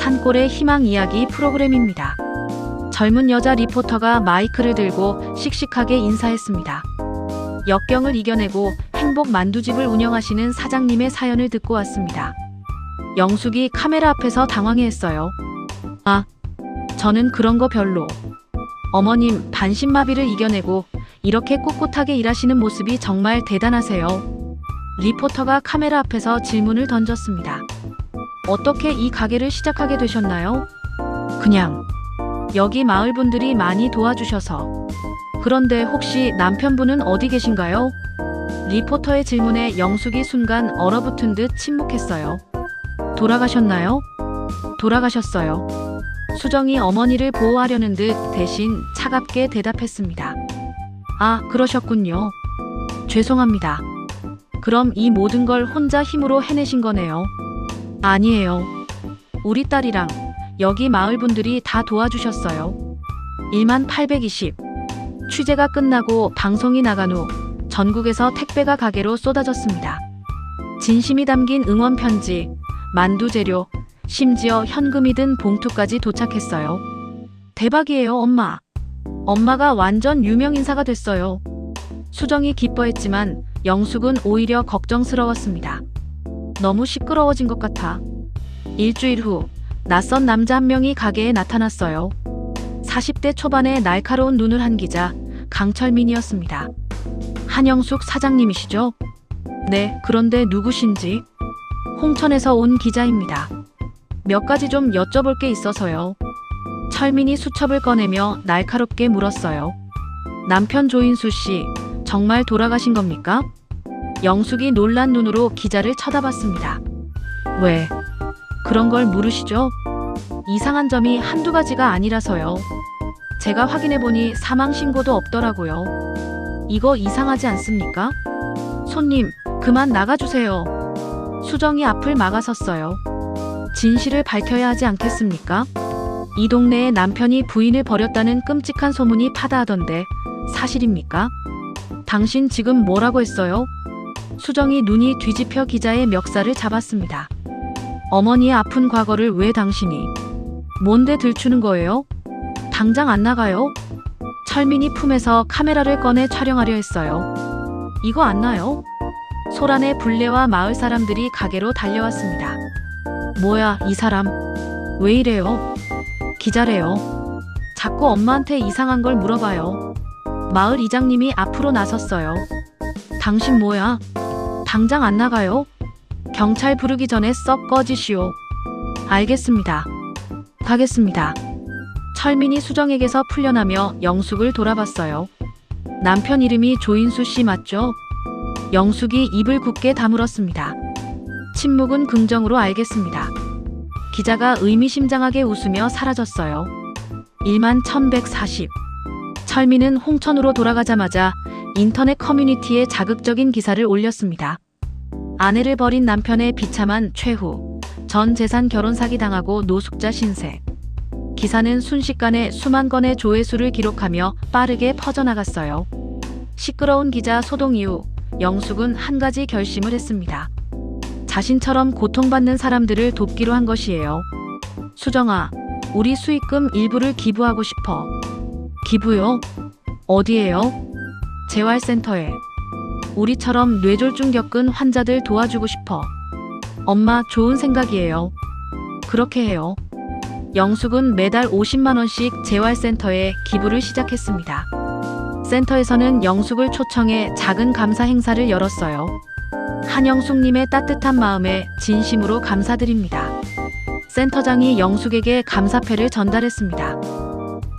산골의 희망 이야기 프로그램입니다. 젊은 여자 리포터가 마이크를 들고 씩씩하게 인사했습니다. 역경을 이겨내고 행복 만두집을 운영하시는 사장님의 사연을 듣고 왔습니다. 영숙이 카메라 앞에서 당황해했어요. 아, 저는 그런 거 별로. 어머님, 반신마비를 이겨내고 이렇게 꿋꿋하게 일하시는 모습이 정말 대단하세요. 리포터가 카메라 앞에서 질문을 던졌습니다. 어떻게 이 가게를 시작하게 되셨나요? 그냥 여기 마을 분들이 많이 도와주셔서. 그런데 혹시 남편분은 어디 계신가요? 리포터의 질문에 영숙이 순간 얼어붙은 듯 침묵했어요. 돌아가셨나요? 돌아가셨어요. 수정이 어머니를 보호하려는 듯 대신 차갑게 대답했습니다. 아, 그러셨군요. 죄송합니다. 그럼 이 모든 걸 혼자 힘으로 해내신 거네요. 아니에요. 우리 딸이랑 여기 마을 분들이 다 도와주셨어요. 1820. 취재가 끝나고 방송이 나간 후 전국에서 택배가 가게로 쏟아졌습니다. 진심이 담긴 응원 편지, 만두 재료, 심지어 현금이 든 봉투까지 도착했어요. 대박이에요, 엄마. 엄마가 완전 유명 인사가 됐어요. 수정이 기뻐했지만 영숙은 오히려 걱정스러웠습니다. 너무 시끄러워진 것 같아. 일주일 후 낯선 남자 한 명이 가게에 나타났어요. 40대 초반의 날카로운 눈을 한 기자, 강철민이었습니다. 한영숙 사장님이시죠? 네, 그런데 누구신지? 홍천에서 온 기자입니다. 몇 가지 좀 여쭤볼 게 있어서요. 철민이 수첩을 꺼내며 날카롭게 물었어요. 남편 조인수 씨, 정말 돌아가신 겁니까? 영숙이 놀란 눈으로 기자를 쳐다봤습니다. 왜? 그런 걸 물으시죠? 이상한 점이 한두 가지가 아니라서요. 제가 확인해보니 사망신고도 없더라고요. 이거 이상하지 않습니까? 손님, 그만 나가주세요. 수정이 앞을 막아섰어요. 진실을 밝혀야 하지 않겠습니까? 이 동네에 남편이 부인을 버렸다는 끔찍한 소문이 파다하던데 사실입니까? 당신 지금 뭐라고 했어요? 수정이 눈이 뒤집혀 기자의 멱살을 잡았습니다. 어머니의 아픈 과거를 왜 당신이? 뭔데 들추는 거예요? 당장 안 나가요? 철민이 품에서 카메라를 꺼내 촬영하려 했어요. 이거 안 나요? 소란의 불레와 마을 사람들이 가게로 달려왔습니다. 뭐야, 이 사람? 왜 이래요? 기자래요. 자꾸 엄마한테 이상한 걸 물어봐요. 마을 이장님이 앞으로 나섰어요. 당신 뭐야? 당장 안 나가요? 경찰 부르기 전에 썩 꺼지시오. 알겠습니다. 가겠습니다. 철민이 수정에게서 풀려나며 영숙을 돌아봤어요. 남편 이름이 조인수 씨 맞죠? 영숙이 입을 굳게 다물었습니다. 침묵은 긍정으로 알겠습니다. 기자가 의미심장하게 웃으며 사라졌어요. 1140. 철민은 홍천으로 돌아가자마자 인터넷 커뮤니티에 자극적인 기사를 올렸습니다. 아내를 버린 남편의 비참한 최후, 전 재산 결혼 사기 당하고 노숙자 신세. 기사는 순식간에 수만 건의 조회수를 기록하며 빠르게 퍼져나갔어요. 시끄러운 기자 소동 이후 영숙은 한 가지 결심을 했습니다. 자신처럼 고통받는 사람들을 돕기로 한 것이에요. 수정아, 우리 수익금 일부를 기부하고 싶어. 기부요? 어디에요? 재활센터에. 우리처럼 뇌졸중 겪은 환자들 도와주고 싶어. 엄마, 좋은 생각이에요. 그렇게 해요. 영숙은 매달 50만 원씩 재활센터에 기부를 시작했습니다. 센터에서는 영숙을 초청해 작은 감사 행사를 열었어요. 한영숙님의 따뜻한 마음에 진심으로 감사드립니다. 센터장이 영숙에게 감사패를 전달했습니다.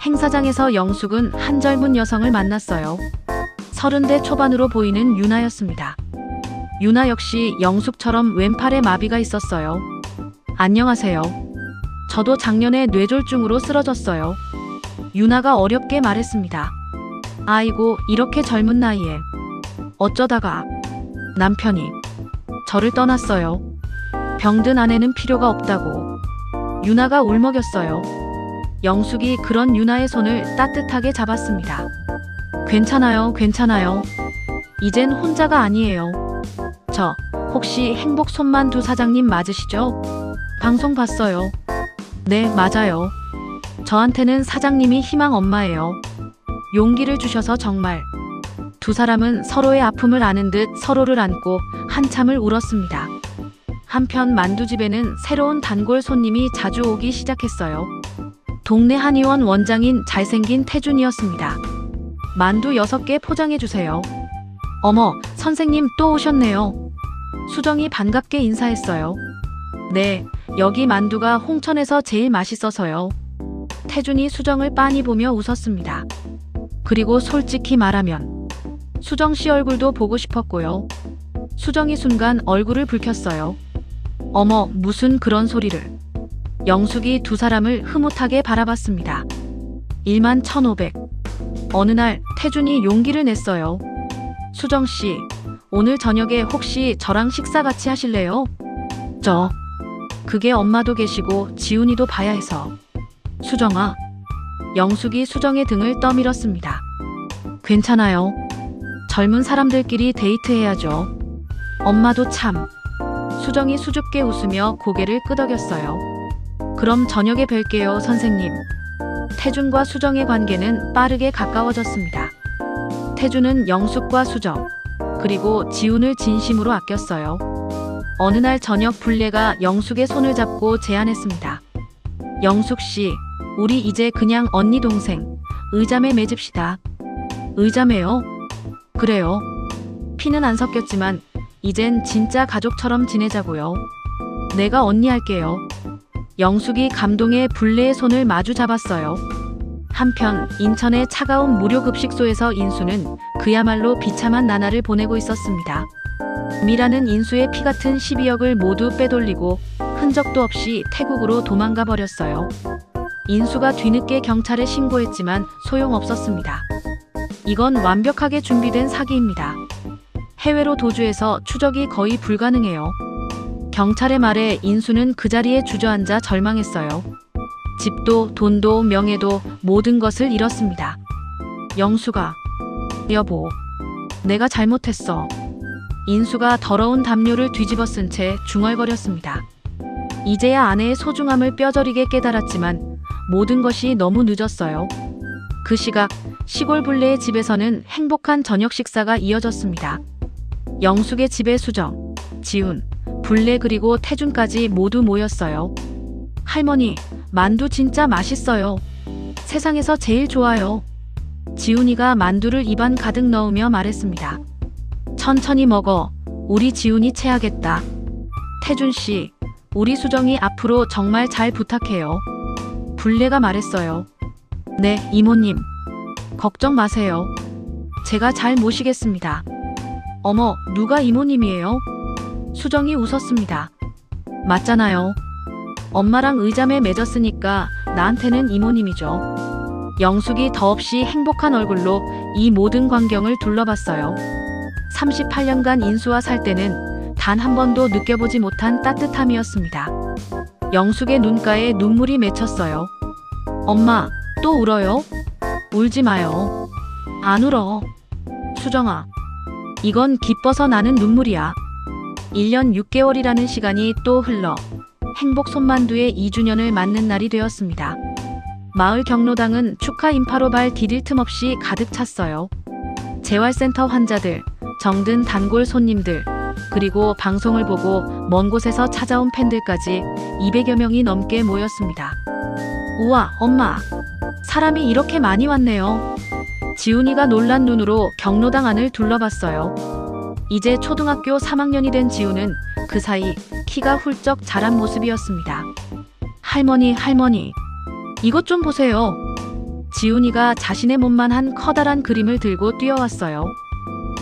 행사장에서 영숙은 한 젊은 여성을 만났어요. 30대 초반으로 보이는 유나였습니다. 유나 역시 영숙처럼 왼팔에 마비가 있었어요. 안녕하세요. 저도 작년에 뇌졸중으로 쓰러졌어요. 유나가 어렵게 말했습니다. 아이고, 이렇게 젊은 나이에. 어쩌다가 남편이 저를 떠났어요. 병든 아내는 필요가 없다고. 유나가 울먹였어요. 영숙이 그런 유나의 손을 따뜻하게 잡았습니다. 괜찮아요, 괜찮아요. 이젠 혼자가 아니에요. 저 혹시 행복 손만두 사장님 맞으시죠? 방송 봤어요. 네, 맞아요. 저한테는 사장님이 희망 엄마예요. 용기를 주셔서 정말. 두 사람은 서로의 아픔을 아는 듯 서로를 안고 한참을 울었습니다. 한편 만두집에는 새로운 단골 손님이 자주 오기 시작했어요. 동네 한의원 원장인 잘생긴 태준이었습니다. 만두 6개 포장해주세요. 어머, 선생님 또 오셨네요. 수정이 반갑게 인사했어요. 네, 여기 만두가 홍천에서 제일 맛있어서요. 태준이 수정을 빤히 보며 웃었습니다. 그리고 솔직히 말하면 수정 씨 얼굴도 보고 싶었고요. 수정이 순간 얼굴을 붉혔어요. 어머, 무슨 그런 소리를. 영숙이 두 사람을 흐뭇하게 바라봤습니다. 11,500. 어느 날 태준이 용기를 냈어요. 수정 씨, 오늘 저녁에 혹시 저랑 식사 같이 하실래요? 그게 엄마도 계시고 지훈이도 봐야 해서. 수정아. 영숙이 수정의 등을 떠밀었습니다. 괜찮아요. 젊은 사람들끼리 데이트해야죠. 엄마도 참. 수정이 수줍게 웃으며 고개를 끄덕였어요. 그럼 저녁에 뵐게요, 선생님. 태준과 수정의 관계는 빠르게 가까워졌습니다. 태준은 영숙과 수정, 그리고 지훈을 진심으로 아꼈어요. 어느 날 저녁 불례가 영숙의 손을 잡고 제안했습니다. 영숙 씨, 우리 이제 그냥 언니 동생, 의자매 맺읍시다. 의자매요? 그래요. 피는 안 섞였지만 이젠 진짜 가족처럼 지내자고요. 내가 언니 할게요. 영숙이 감동의 불례의 손을 마주 잡았어요. 한편 인천의 차가운 무료급식소에서 인수는 그야말로 비참한 나날을 보내고 있었습니다. 미라는 인수의 피 같은 12억을 모두 빼돌리고 흔적도 없이 태국으로 도망가 버렸어요. 인수가 뒤늦게 경찰에 신고했지만 소용없었습니다. 이건 완벽하게 준비된 사기입니다. 해외로 도주해서 추적이 거의 불가능해요. 경찰의 말에 인수는 그 자리에 주저앉아 절망했어요. 집도 돈도 명예도 모든 것을 잃었습니다. 영수가, 여보, 내가 잘못했어. 인수가 더러운 담요를 뒤집어 쓴 채 중얼거렸습니다. 이제야 아내의 소중함을 뼈저리게 깨달았지만 모든 것이 너무 늦었어요. 그 시각 시골 불례의 집에서는 행복한 저녁 식사가 이어졌습니다. 영숙의 집에 수정, 지훈, 불례 그리고 태준까지 모두 모였어요. 할머니, 만두 진짜 맛있어요. 세상에서 제일 좋아요. 지훈이가 만두를 입안 가득 넣으며 말했습니다. 천천히 먹어. 우리 지훈이 체하겠다. 태준 씨, 우리 수정이 앞으로 정말 잘 부탁해요. 불례가 말했어요. 네, 이모님. 걱정 마세요. 제가 잘 모시겠습니다. 어머, 누가 이모님이에요? 수정이 웃었습니다. 맞잖아요. 엄마랑 의자매 맺었으니까 나한테는 이모님이죠. 영숙이 더없이 행복한 얼굴로 이 모든 광경을 둘러봤어요. 38년간 인수와 살 때는 단 한 번도 느껴보지 못한 따뜻함이었습니다. 영숙의 눈가에 눈물이 맺혔어요. 엄마, 또 울어요? 울지 마요. 안 울어. 수정아, 이건 기뻐서 나는 눈물이야. 1년 6개월이라는 시간이 또 흘러 행복 손만두의 2주년을 맞는 날이 되었습니다. 마을 경로당은 축하 인파로 발 디딜 틈 없이 가득 찼어요. 재활센터 환자들, 정든 단골 손님들, 그리고 방송을 보고 먼 곳에서 찾아온 팬들까지 200여 명이 넘게 모였습니다. 우와, 엄마! 사람이 이렇게 많이 왔네요. 지훈이가 놀란 눈으로 경로당 안을 둘러봤어요. 이제 초등학교 3학년이 된 지훈은 그 사이 키가 훌쩍 자란 모습이었습니다. 할머니, 이것 좀 보세요. 지훈이가 자신의 몸만 한 커다란 그림을 들고 뛰어왔어요.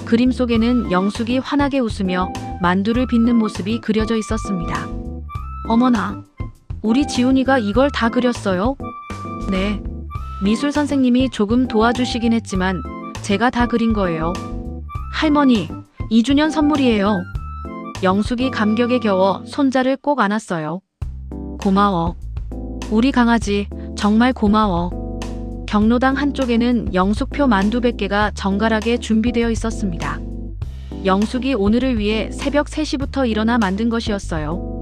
그림 속에는 영숙이 환하게 웃으며 만두를 빚는 모습이 그려져 있었습니다. 어머나, 우리 지훈이가 이걸 다 그렸어요? 네, 미술 선생님이 조금 도와주시긴 했지만 제가 다 그린 거예요. 할머니, 2주년 선물이에요. 영숙이 감격에 겨워 손자를 꼭 안았어요. 고마워. 우리 강아지 정말 고마워. 경로당 한쪽에는 영숙표 만두 100개가 정갈하게 준비되어 있었습니다. 영숙이 오늘을 위해 새벽 3시부터 일어나 만든 것이었어요.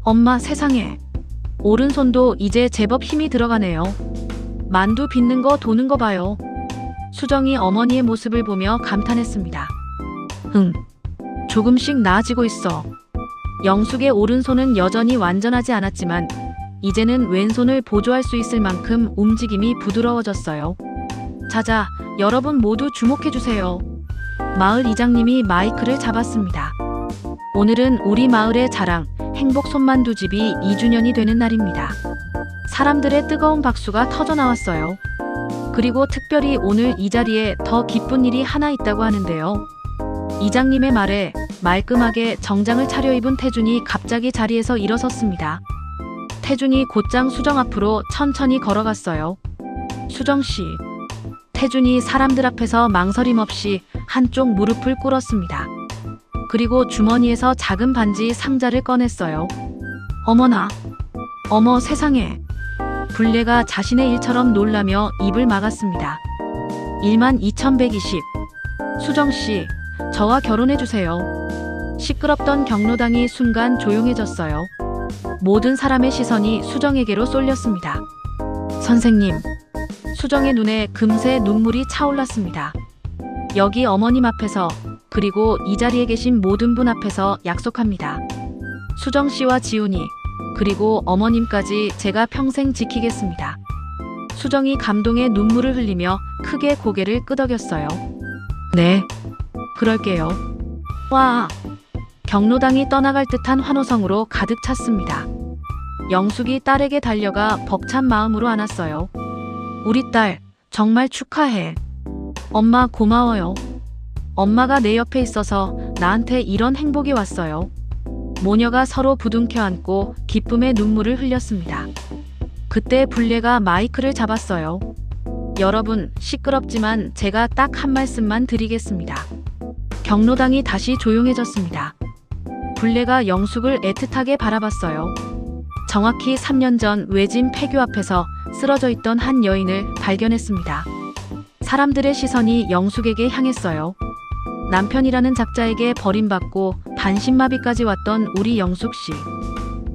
엄마, 세상에. 오른손도 이제 제법 힘이 들어가네요. 만두 빚는 거 도는 거 봐요. 수정이 어머니의 모습을 보며 감탄했습니다. 조금씩 나아지고 있어. 영숙의 오른손은 여전히 완전하지 않았지만 이제는 왼손을 보조할 수 있을 만큼 움직임이 부드러워졌어요. 자자, 여러분 모두 주목해주세요. 마을 이장님이 마이크를 잡았습니다. 오늘은 우리 마을의 자랑, 행복 손만두집이 2주년이 되는 날입니다. 사람들의 뜨거운 박수가 터져 나왔어요. 그리고 특별히 오늘 이 자리에 더 기쁜 일이 하나 있다고 하는데요. 이장님의 말에 말끔하게 정장을 차려입은 태준이 갑자기 자리에서 일어섰습니다. 태준이 곧장 수정 앞으로 천천히 걸어갔어요. 수정씨. 태준이 사람들 앞에서 망설임 없이 한쪽 무릎을 꿇었습니다. 그리고 주머니에서 작은 반지 상자를 꺼냈어요. 어머나. 어머 세상에. 불례가 자신의 일처럼 놀라며 입을 막았습니다. 12,120. 수정씨, 저와 결혼해주세요. 시끄럽던 경로당이 순간 조용해졌어요. 모든 사람의 시선이 수정에게로 쏠렸습니다. 선생님. 수정의 눈에 금세 눈물이 차올랐습니다. 여기 어머님 앞에서, 그리고 이 자리에 계신 모든 분 앞에서 약속합니다. 수정씨와 지훈이, 그리고 어머님까지 제가 평생 지키겠습니다. 수정이 감동의 눈물을 흘리며 크게 고개를 끄덕였어요. 네, 그럴게요. 와! 경로당이 떠나갈 듯한 환호성으로 가득 찼습니다. 영숙이 딸에게 달려가 벅찬 마음으로 안았어요. 우리 딸, 정말 축하해. 엄마 고마워요. 엄마가 내 옆에 있어서 나한테 이런 행복이 왔어요. 모녀가 서로 부둥켜 안고 기쁨의 눈물을 흘렸습니다. 그때 불례가 마이크를 잡았어요. 여러분, 시끄럽지만 제가 딱 한 말씀만 드리겠습니다. 경로당이 다시 조용해졌습니다. 불례가 영숙을 애틋하게 바라봤어요. 정확히 3년 전 외진 폐교 앞에서 쓰러져 있던 한 여인을 발견했습니다. 사람들의 시선이 영숙에게 향했어요. 남편이라는 작자에게 버림받고 반신마비까지 왔던 우리 영숙씨.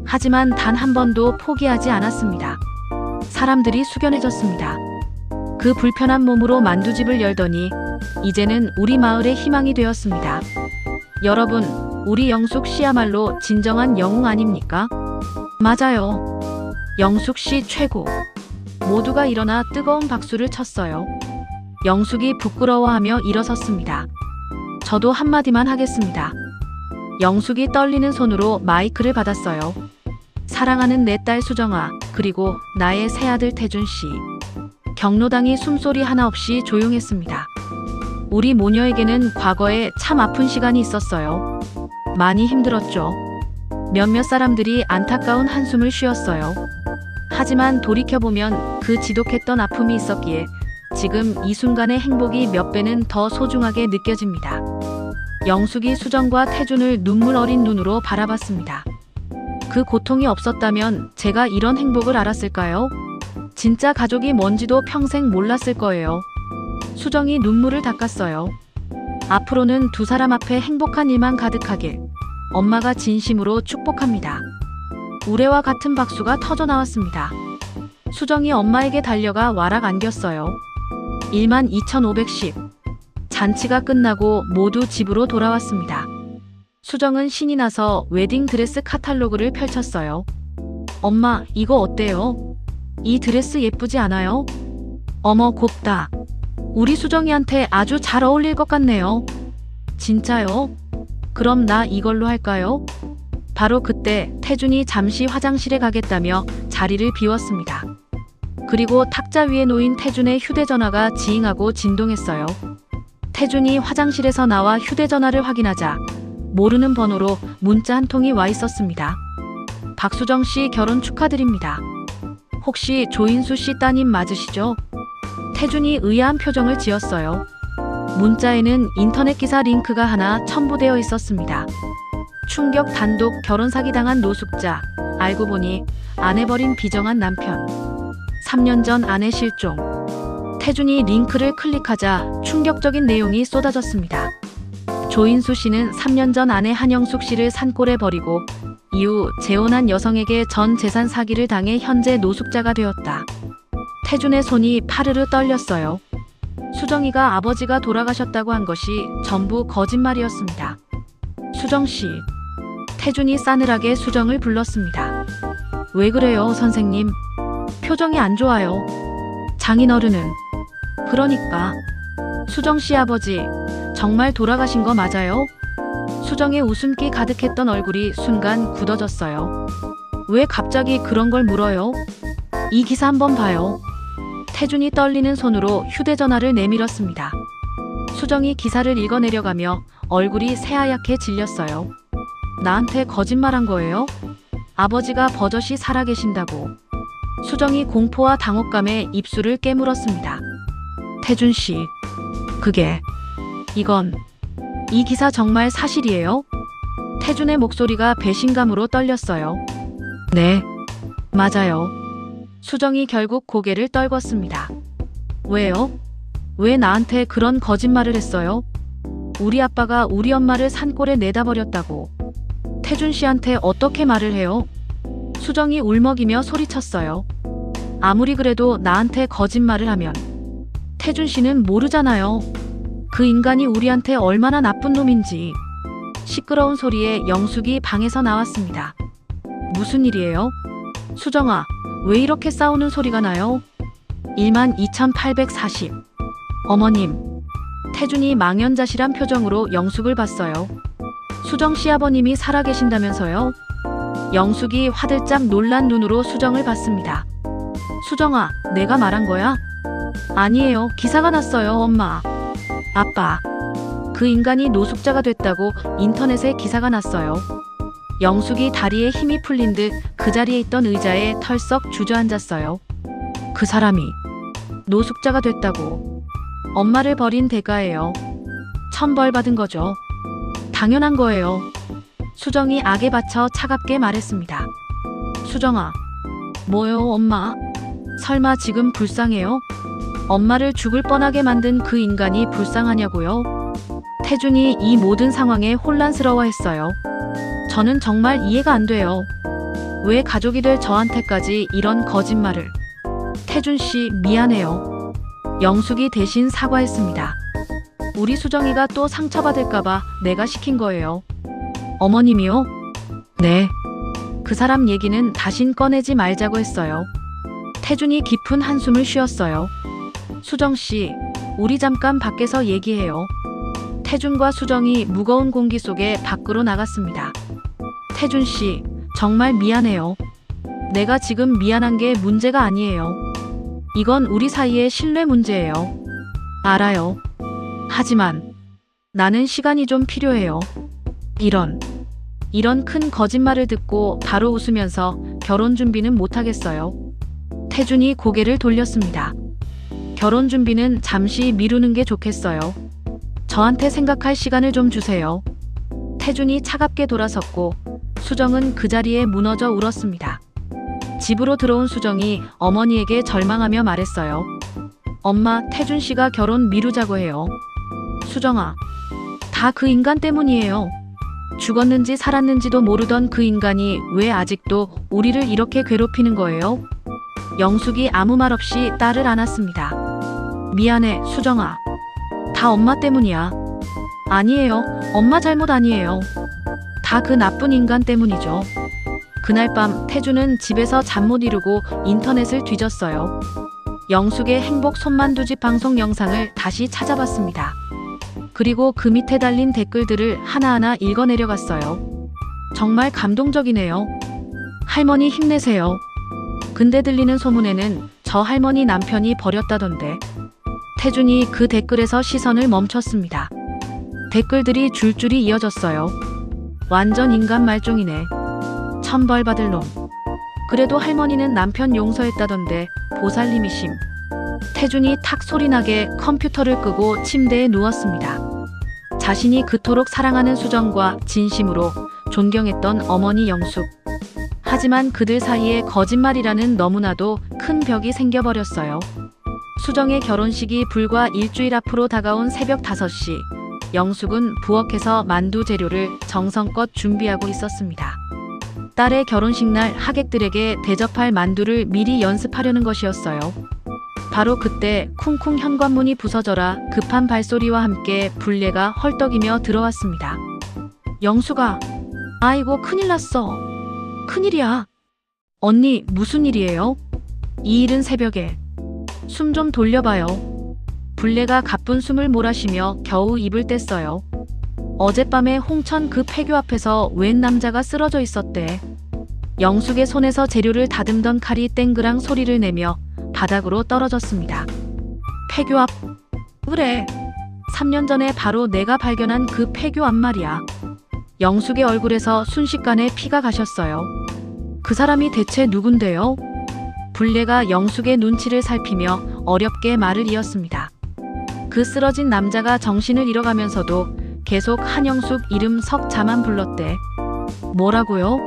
하지만 단 한 번도 포기하지 않았습니다. 사람들이 숙연해졌습니다. 그 불편한 몸으로 만두집을 열더니 이제는 우리 마을의 희망이 되었습니다. 여러분, 우리 영숙씨야말로 진정한 영웅 아닙니까? 맞아요. 영숙씨 최고. 모두가 일어나 뜨거운 박수를 쳤어요. 영숙이 부끄러워하며 일어섰습니다. 저도 한마디만 하겠습니다. 영숙이 떨리는 손으로 마이크를 받았어요. 사랑하는 내 딸 수정아, 그리고 나의 새아들 태준씨. 경로당이 숨소리 하나 없이 조용했습니다. 우리 모녀에게는 과거에 참 아픈 시간이 있었어요. 많이 힘들었죠. 몇몇 사람들이 안타까운 한숨을 쉬었어요. 하지만 돌이켜보면 그 지독했던 아픔이 있었기에 지금 이 순간의 행복이 몇 배는 더 소중하게 느껴집니다. 영숙이 수정과 태준을 눈물 어린 눈으로 바라봤습니다. 그 고통이 없었다면 제가 이런 행복을 알았을까요? 진짜 가족이 뭔지도 평생 몰랐을 거예요. 수정이 눈물을 닦았어요. 앞으로는 두 사람 앞에 행복한 일만 가득하길 엄마가 진심으로 축복합니다. 우레와 같은 박수가 터져 나왔습니다. 수정이 엄마에게 달려가 와락 안겼어요. 12,510. 잔치가 끝나고 모두 집으로 돌아왔습니다. 수정은 신이 나서 웨딩드레스 카탈로그를 펼쳤어요. 엄마, 이거 어때요? 이 드레스 예쁘지 않아요? 어머, 곱다. 우리 수정이한테 아주 잘 어울릴 것 같네요. 진짜요? 그럼 나 이걸로 할까요? 바로 그때 태준이 잠시 화장실에 가겠다며 자리를 비웠습니다. 그리고 탁자 위에 놓인 태준의 휴대전화가 지잉하고 진동했어요. 태준이 화장실에서 나와 휴대전화를 확인하자 모르는 번호로 문자 한 통이 와 있었습니다. 박수정 씨 결혼 축하드립니다. 혹시 조인수 씨 따님 맞으시죠? 태준이 의아한 표정을 지었어요. 문자에는 인터넷 기사 링크가 하나 첨부되어 있었습니다. 충격 단독 결혼 사기당한 노숙자. 알고 보니 아내 버린 비정한 남편. 3년 전 아내 실종. 태준이 링크를 클릭하자 충격적인 내용이 쏟아졌습니다. 조인수 씨는 3년 전 아내 한영숙 씨를 산골에 버리고 이후 재혼한 여성에게 전 재산 사기를 당해 현재 노숙자가 되었다. 태준의 손이 파르르 떨렸어요. 수정이가 아버지가 돌아가셨다고 한 것이 전부 거짓말이었습니다. 수정씨. 태준이 싸늘하게 수정을 불렀습니다. 왜 그래요, 선생님? 표정이 안 좋아요. 장인어른은. 그러니까. 수정씨 아버지, 정말 돌아가신 거 맞아요? 수정의 웃음기 가득했던 얼굴이 순간 굳어졌어요. 왜 갑자기 그런 걸 물어요? 이 기사 한번 봐요. 태준이 떨리는 손으로 휴대전화를 내밀었습니다. 수정이 기사를 읽어내려가며 얼굴이 새하얗게 질렸어요. 나한테 거짓말한 거예요? 아버지가 버젓이 살아계신다고. 수정이 공포와 당혹감에 입술을 깨물었습니다. 태준 씨, 이 기사 정말 사실이에요? 태준의 목소리가 배신감으로 떨렸어요. 네, 맞아요. 수정이 결국 고개를 떨궜습니다. 왜요? 왜 나한테 그런 거짓말을 했어요? 우리 아빠가 우리 엄마를 산골에 내다 버렸다고. 태준 씨한테 어떻게 말을 해요? 수정이 울먹이며 소리쳤어요. 아무리 그래도 나한테 거짓말을 하면 태준 씨는 모르잖아요. 그 인간이 우리한테 얼마나 나쁜 놈인지. 시끄러운 소리에 영숙이 방에서 나왔습니다. 무슨 일이에요? 수정아, 왜 이렇게 싸우는 소리가 나요? 12,840. 어머님. 태준이 망연자실한 표정으로 영숙을 봤어요. 수정 시아버님이 살아계신다면서요? 영숙이 화들짝 놀란 눈으로 수정을 봤습니다. 수정아, 내가 말한 거야? 아니에요. 기사가 났어요, 엄마. 아빠. 그 인간이 노숙자가 됐다고 인터넷에 기사가 났어요. 영숙이 다리에 힘이 풀린 듯 그 자리에 있던 의자에 털썩 주저앉았어요. 그 사람이 노숙자가 됐다고. 엄마를 버린 대가예요. 천벌 받은 거죠. 당연한 거예요. 수정이 악에 받쳐 차갑게 말했습니다. 수정아. 뭐요, 엄마? 설마 지금 불쌍해요? 엄마를 죽을 뻔하게 만든 그 인간이 불쌍하냐고요? 태준이 이 모든 상황에 혼란스러워했어요. 저는 정말 이해가 안 돼요. 왜 가족이 될 저한테까지 이런 거짓말을. 태준 씨, 미안해요. 영숙이 대신 사과했습니다. 우리 수정이가 또 상처받을까봐 내가 시킨 거예요. 어머님이요? 네. 그 사람 얘기는 다신 꺼내지 말자고 했어요. 태준이 깊은 한숨을 쉬었어요. 수정씨, 우리 잠깐 밖에서 얘기해요. 태준과 수정이 무거운 공기 속에 밖으로 나갔습니다. 태준씨, 정말 미안해요. 내가 지금 미안한 게 문제가 아니에요. 이건 우리 사이의 신뢰 문제예요. 알아요. 하지만 나는 시간이 좀 필요해요. 이런 큰 거짓말을 듣고 바로 웃으면서 결혼 준비는 못하겠어요. 태준이 고개를 돌렸습니다. 결혼 준비는 잠시 미루는 게 좋겠어요. 저한테 생각할 시간을 좀 주세요. 태준이 차갑게 돌아섰고 수정은 그 자리에 무너져 울었습니다. 집으로 들어온 수정이 어머니에게 절망하며 말했어요. 엄마, 태준 씨가 결혼 미루자고 해요. 수정아, 다 그 인간 때문이에요. 죽었는지 살았는지도 모르던 그 인간이 왜 아직도 우리를 이렇게 괴롭히는 거예요? 영숙이 아무 말 없이 딸을 안았습니다. 미안해, 수정아. 다 엄마 때문이야. 아니에요. 엄마 잘못 아니에요. 다 그 나쁜 인간 때문이죠. 그날 밤 태준은 집에서 잠 못 이루고 인터넷을 뒤졌어요. 영숙의 행복 손만두집 방송 영상을 다시 찾아봤습니다. 그리고 그 밑에 달린 댓글들을 하나하나 읽어내려갔어요. 정말 감동적이네요. 할머니 힘내세요. 근데 들리는 소문에는 저 할머니 남편이 버렸다던데. 태준이 그 댓글에서 시선을 멈췄습니다. 댓글들이 줄줄이 이어졌어요. 완전 인간 말종이네. 천벌 받을 놈. 그래도 할머니는 남편 용서했다던데 보살님이심. 태준이 탁 소리나게 컴퓨터를 끄고 침대에 누웠습니다. 자신이 그토록 사랑하는 수정과 진심으로 존경했던 어머니 영숙. 하지만 그들 사이에 거짓말이라는 너무나도 큰 벽이 생겨버렸어요. 수정의 결혼식이 불과 일주일 앞으로 다가온 새벽 5시. 영숙은 부엌에서 만두 재료를 정성껏 준비하고 있었습니다. 딸의 결혼식 날 하객들에게 대접할 만두를 미리 연습하려는 것이었어요. 바로 그때 쿵쿵 현관문이 부서져라 급한 발소리와 함께 불례가 헐떡이며 들어왔습니다. 영수가 아이고 큰일 났어. 큰일이야. 언니 무슨 일이에요? 이 이른 새벽에. 숨 좀 돌려봐요. 불례가 가쁜 숨을 몰아쉬며 겨우 입을 뗐어요. 어젯밤에 홍천 그 폐교 앞에서 웬 남자가 쓰러져 있었대. 영숙의 손에서 재료를 다듬던 칼이 땡그랑 소리를 내며 바닥으로 떨어졌습니다. 폐교 앞? 그래. 3년 전에 바로 내가 발견한 그 폐교 앞 말이야. 영숙의 얼굴에서 순식간에 피가 가셨어요. 그 사람이 대체 누군데요? 불례가 영숙의 눈치를 살피며 어렵게 말을 이었습니다. 그 쓰러진 남자가 정신을 잃어가면서도 계속 한영숙 이름 석자만 불렀대. 뭐라고요?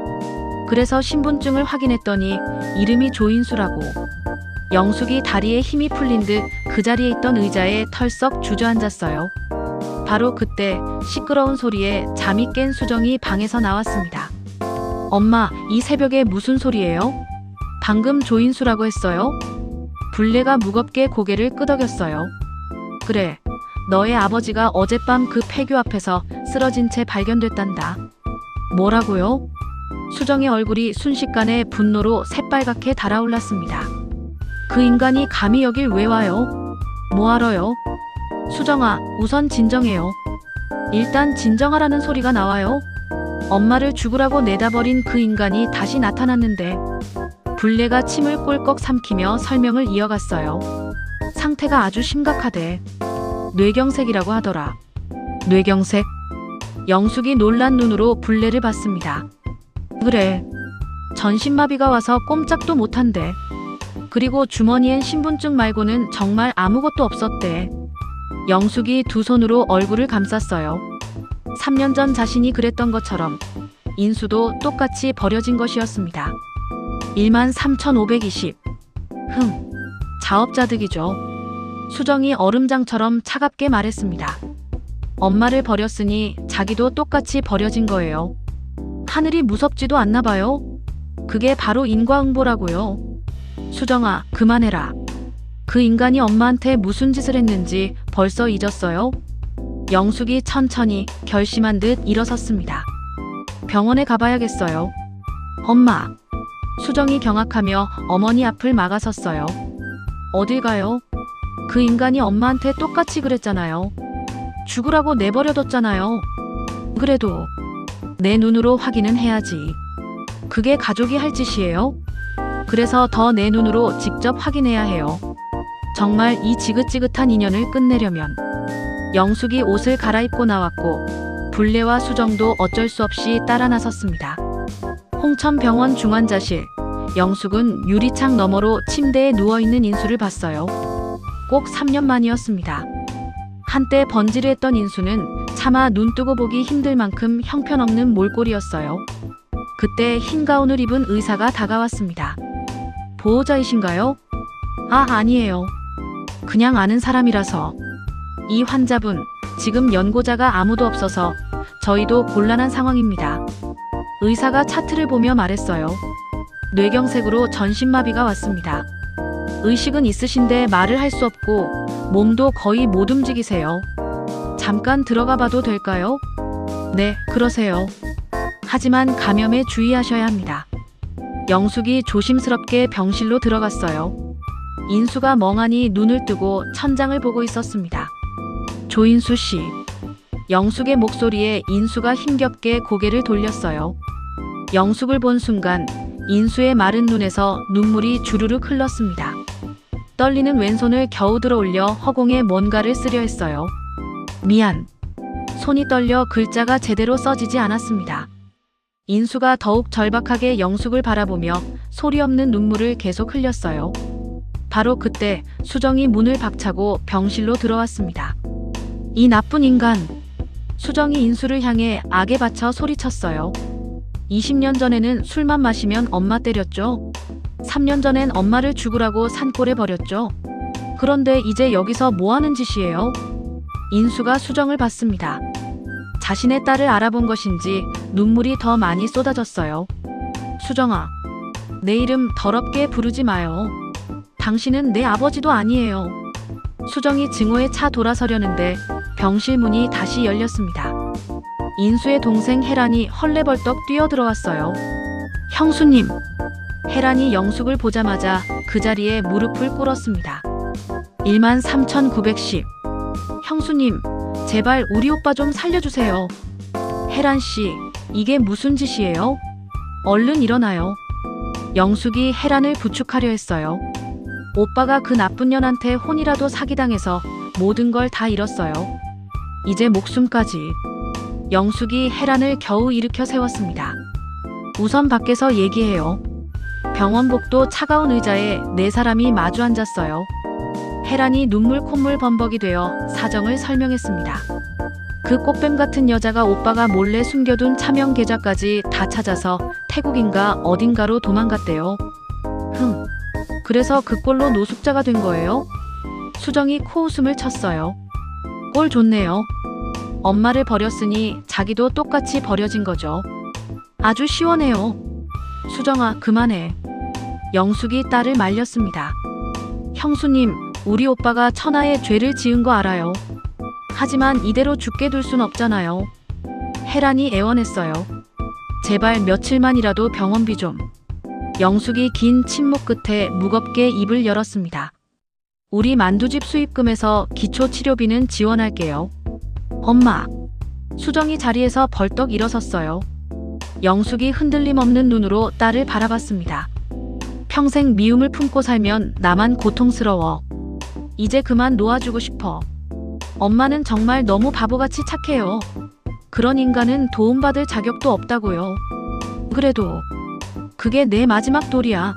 그래서 신분증을 확인했더니 이름이 조인수라고. 영숙이 다리에 힘이 풀린 듯 그 자리에 있던 의자에 털썩 주저앉았어요. 바로 그때 시끄러운 소리에 잠이 깬 수정이 방에서 나왔습니다. 엄마, 이 새벽에 무슨 소리예요? 방금 조인수라고 했어요? 불례가 무겁게 고개를 끄덕였어요. 그래, 너의 아버지가 어젯밤 그 폐교 앞에서 쓰러진 채 발견됐단다. 뭐라고요? 수정의 얼굴이 순식간에 분노로 새빨갛게 달아올랐습니다. 그 인간이 감히 여길 왜 와요? 뭐하러요? 수정아, 우선 진정해요. 일단 진정하라는 소리가 나와요. 엄마를 죽으라고 내다버린 그 인간이 다시 나타났는데. 불례가 침을 꼴꺽 삼키며 설명을 이어갔어요. 상태가 아주 심각하대. 뇌경색이라고 하더라. 뇌경색? 영숙이 놀란 눈으로 불례를 봤습니다. 그래. 전신마비가 와서 꼼짝도 못한대. 그리고 주머니엔 신분증 말고는 정말 아무것도 없었대. 영숙이 두 손으로 얼굴을 감쌌어요. 3년 전 자신이 그랬던 것처럼 인수도 똑같이 버려진 것이었습니다. 13,520. 자업자득이죠. 수정이 얼음장처럼 차갑게 말했습니다. 엄마를 버렸으니 자기도 똑같이 버려진 거예요. 하늘이 무섭지도 않나 봐요. 그게 바로 인과응보라고요. 수정아, 그만해라. 그 인간이 엄마한테 무슨 짓을 했는지 벌써 잊었어요? 영숙이 천천히 결심한 듯 일어섰습니다. 병원에 가봐야겠어요. 엄마. 수정이 경악하며 어머니 앞을 막아섰어요. 어딜 가요? 그 인간이 엄마한테 똑같이 그랬잖아요. 죽으라고 내버려뒀잖아요. 그래도 내 눈으로 확인은 해야지. 그게 가족이 할 짓이에요? 그래서 더 내 눈으로 직접 확인해야 해요. 정말 이 지긋지긋한 인연을 끝내려면. 영숙이 옷을 갈아입고 나왔고 불례와 수정도 어쩔 수 없이 따라 나섰습니다. 홍천병원 중환자실. 영숙은 유리창 너머로 침대에 누워있는 인수를 봤어요. 꼭 3년 만이었습니다. 한때 번지르했던 인수는 차마 눈 뜨고 보기 힘들 만큼 형편없는 몰골이었어요. 그때 흰 가운을 입은 의사가 다가왔습니다. 보호자이신가요? 아니에요. 그냥 아는 사람이라서. 이 환자분, 지금 연고자가 아무도 없어서 저희도 곤란한 상황입니다. 의사가 차트를 보며 말했어요. 뇌경색으로 전신마비가 왔습니다. 의식은 있으신데 말을 할 수 없고 몸도 거의 못 움직이세요. 잠깐 들어가 봐도 될까요? 네, 그러세요. 하지만 감염에 주의하셔야 합니다. 영숙이 조심스럽게 병실로 들어갔어요. 인수가 멍하니 눈을 뜨고 천장을 보고 있었습니다. 조인수 씨. 영숙의 목소리에 인수가 힘겹게 고개를 돌렸어요. 영숙을 본 순간 인수의 마른 눈에서 눈물이 주르륵 흘렀습니다. 떨리는 왼손을 겨우 들어 올려 허공에 뭔가를 쓰려 했어요. 미안. 손이 떨려 글자가 제대로 써지지 않았습니다. 인수가 더욱 절박하게 영숙을 바라보며 소리 없는 눈물을 계속 흘렸어요. 바로 그때 수정이 문을 박차고 병실로 들어왔습니다. 이 나쁜 인간. 수정이 인수를 향해 악에 받쳐 소리쳤어요. 20년 전에는 술만 마시면 엄마 때렸죠. 3년 전엔 엄마를 죽으라고 산골에 버렸죠. 그런데 이제 여기서 뭐 하는 짓이에요? 인수가 수정을 봤습니다. 자신의 딸을 알아본 것인지 눈물이 더 많이 쏟아졌어요. 수정아, 내 이름 더럽게 부르지 마요. 당신은 내 아버지도 아니에요. 수정이 증오에 차 돌아서려는데 병실 문이 다시 열렸습니다. 인수의 동생 혜란이 헐레벌떡 뛰어들어왔어요. 형수님. 혜란이 영숙을 보자마자 그 자리에 무릎을 꿇었습니다. 13,910. 형수님, 제발 우리 오빠 좀 살려주세요. 혜란씨, 이게 무슨 짓이에요? 얼른 일어나요. 영숙이 혜란을 부축하려 했어요. 오빠가 그 나쁜 년한테 혼이라도 사기당해서 모든 걸 다 잃었어요. 이제 목숨까지. 영숙이 혜란을 겨우 일으켜 세웠습니다. 우선 밖에서 얘기해요. 병원 복도 차가운 의자에 네 사람이 마주 앉았어요. 혜란이 눈물 콧물 범벅이 되어 사정을 설명했습니다. 그 꽃뱀 같은 여자가 오빠가 몰래 숨겨둔 차명 계좌까지 다 찾아서 태국인가 어딘가로 도망갔대요. 그래서 그 꼴로 노숙자가 된 거예요? 수정이 코웃음을 쳤어요. 꼴 좋네요. 엄마를 버렸으니 자기도 똑같이 버려진 거죠. 아주 시원해요. 수정아, 그만해. 영숙이 딸을 말렸습니다. 형수님, 우리 오빠가 천하의 죄를 지은 거 알아요. 하지만 이대로 죽게 둘 순 없잖아요. 혜란이 애원했어요. 제발 며칠만이라도 병원비 좀. 영숙이 긴 침묵 끝에 무겁게 입을 열었습니다. 우리 만두집 수입금에서 기초치료비는 지원할게요. 엄마. 수정이 자리에서 벌떡 일어섰어요. 영숙이 흔들림 없는 눈으로 딸을 바라봤습니다. 평생 미움을 품고 살면 나만 고통스러워. 이제 그만 놓아주고 싶어. 엄마는 정말 너무 바보같이 착해요. 그런 인간은 도움받을 자격도 없다고요. 그래도 그게 내 마지막 돌이야.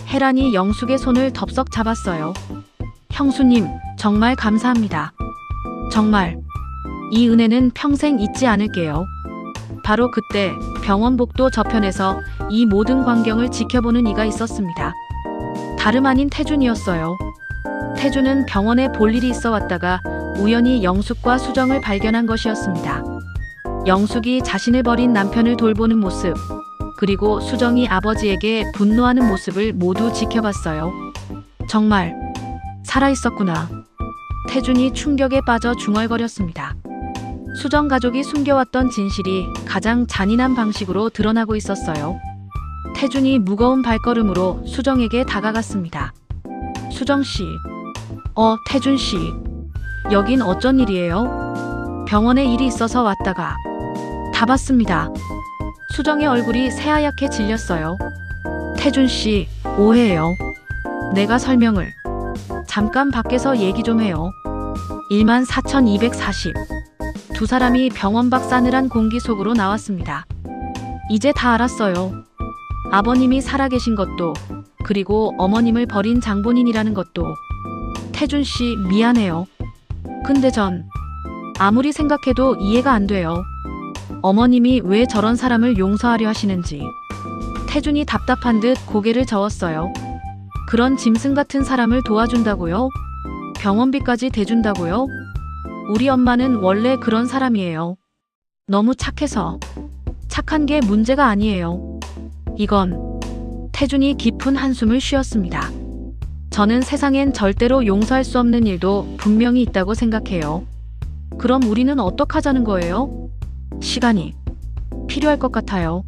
혜란이 영숙의 손을 덥석 잡았어요. 형수님, 정말 감사합니다. 정말. 이 은혜는 평생 잊지 않을게요. 바로 그때 병원 복도 저편에서 이 모든 광경을 지켜보는 이가 있었습니다. 다름 아닌 태준이었어요. 태준은 병원에 볼 일이 있어 왔다가 우연히 영숙과 수정을 발견한 것이었습니다. 영숙이 자신을 버린 남편을 돌보는 모습, 그리고 수정이 아버지에게 분노하는 모습을 모두 지켜봤어요. 정말 살아있었구나. 태준이 충격에 빠져 중얼거렸습니다. 수정 가족이 숨겨왔던 진실이 가장 잔인한 방식으로 드러나고 있었어요. 태준이 무거운 발걸음으로 수정에게 다가갔습니다. 수정씨. 태준씨. 여긴 어쩐 일이에요? 병원에 일이 있어서 왔다가. 다 봤습니다. 수정의 얼굴이 새하얗게 질렸어요. 태준씨, 오해해요. 내가 설명을. 잠깐 밖에서 얘기 좀 해요. 14,240. 두 사람이 병원 밖 싸늘한 공기 속으로 나왔습니다. 이제 다 알았어요. 아버님이 살아계신 것도, 그리고 어머님을 버린 장본인이라는 것도. 태준씨, 미안해요. 근데 전 아무리 생각해도 이해가 안 돼요. 어머님이 왜 저런 사람을 용서하려 하시는지. 태준이 답답한 듯 고개를 저었어요. 그런 짐승 같은 사람을 도와준다고요? 병원비까지 대준다고요? 우리 엄마는 원래 그런 사람이에요. 너무 착해서. 착한 게 문제가 아니에요. 이건. 태준이 깊은 한숨을 쉬었습니다. 저는 세상엔 절대로 용서할 수 없는 일도 분명히 있다고 생각해요. 그럼 우리는 어떡하자는 거예요? 시간이 필요할 것 같아요.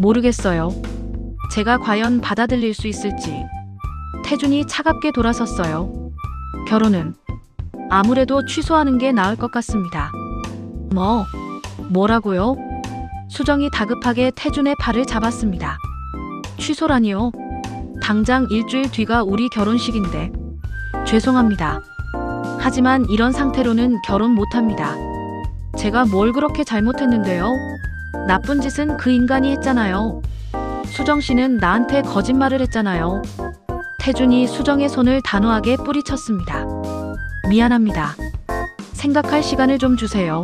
모르겠어요. 제가 과연 받아들일 수 있을지. 태준이 차갑게 돌아섰어요. 결혼은 아무래도 취소하는 게 나을 것 같습니다. 뭐라고요? 수정이 다급하게 태준의 팔을 잡았습니다. 취소라니요? 당장 일주일 뒤가 우리 결혼식인데. 죄송합니다. 하지만 이런 상태로는 결혼 못합니다. 제가 뭘 그렇게 잘못했는데요? 나쁜 짓은 그 인간이 했잖아요. 수정 씨는 나한테 거짓말을 했잖아요. 태준이 수정의 손을 단호하게 뿌리쳤습니다. 미안합니다. 생각할 시간을 좀 주세요.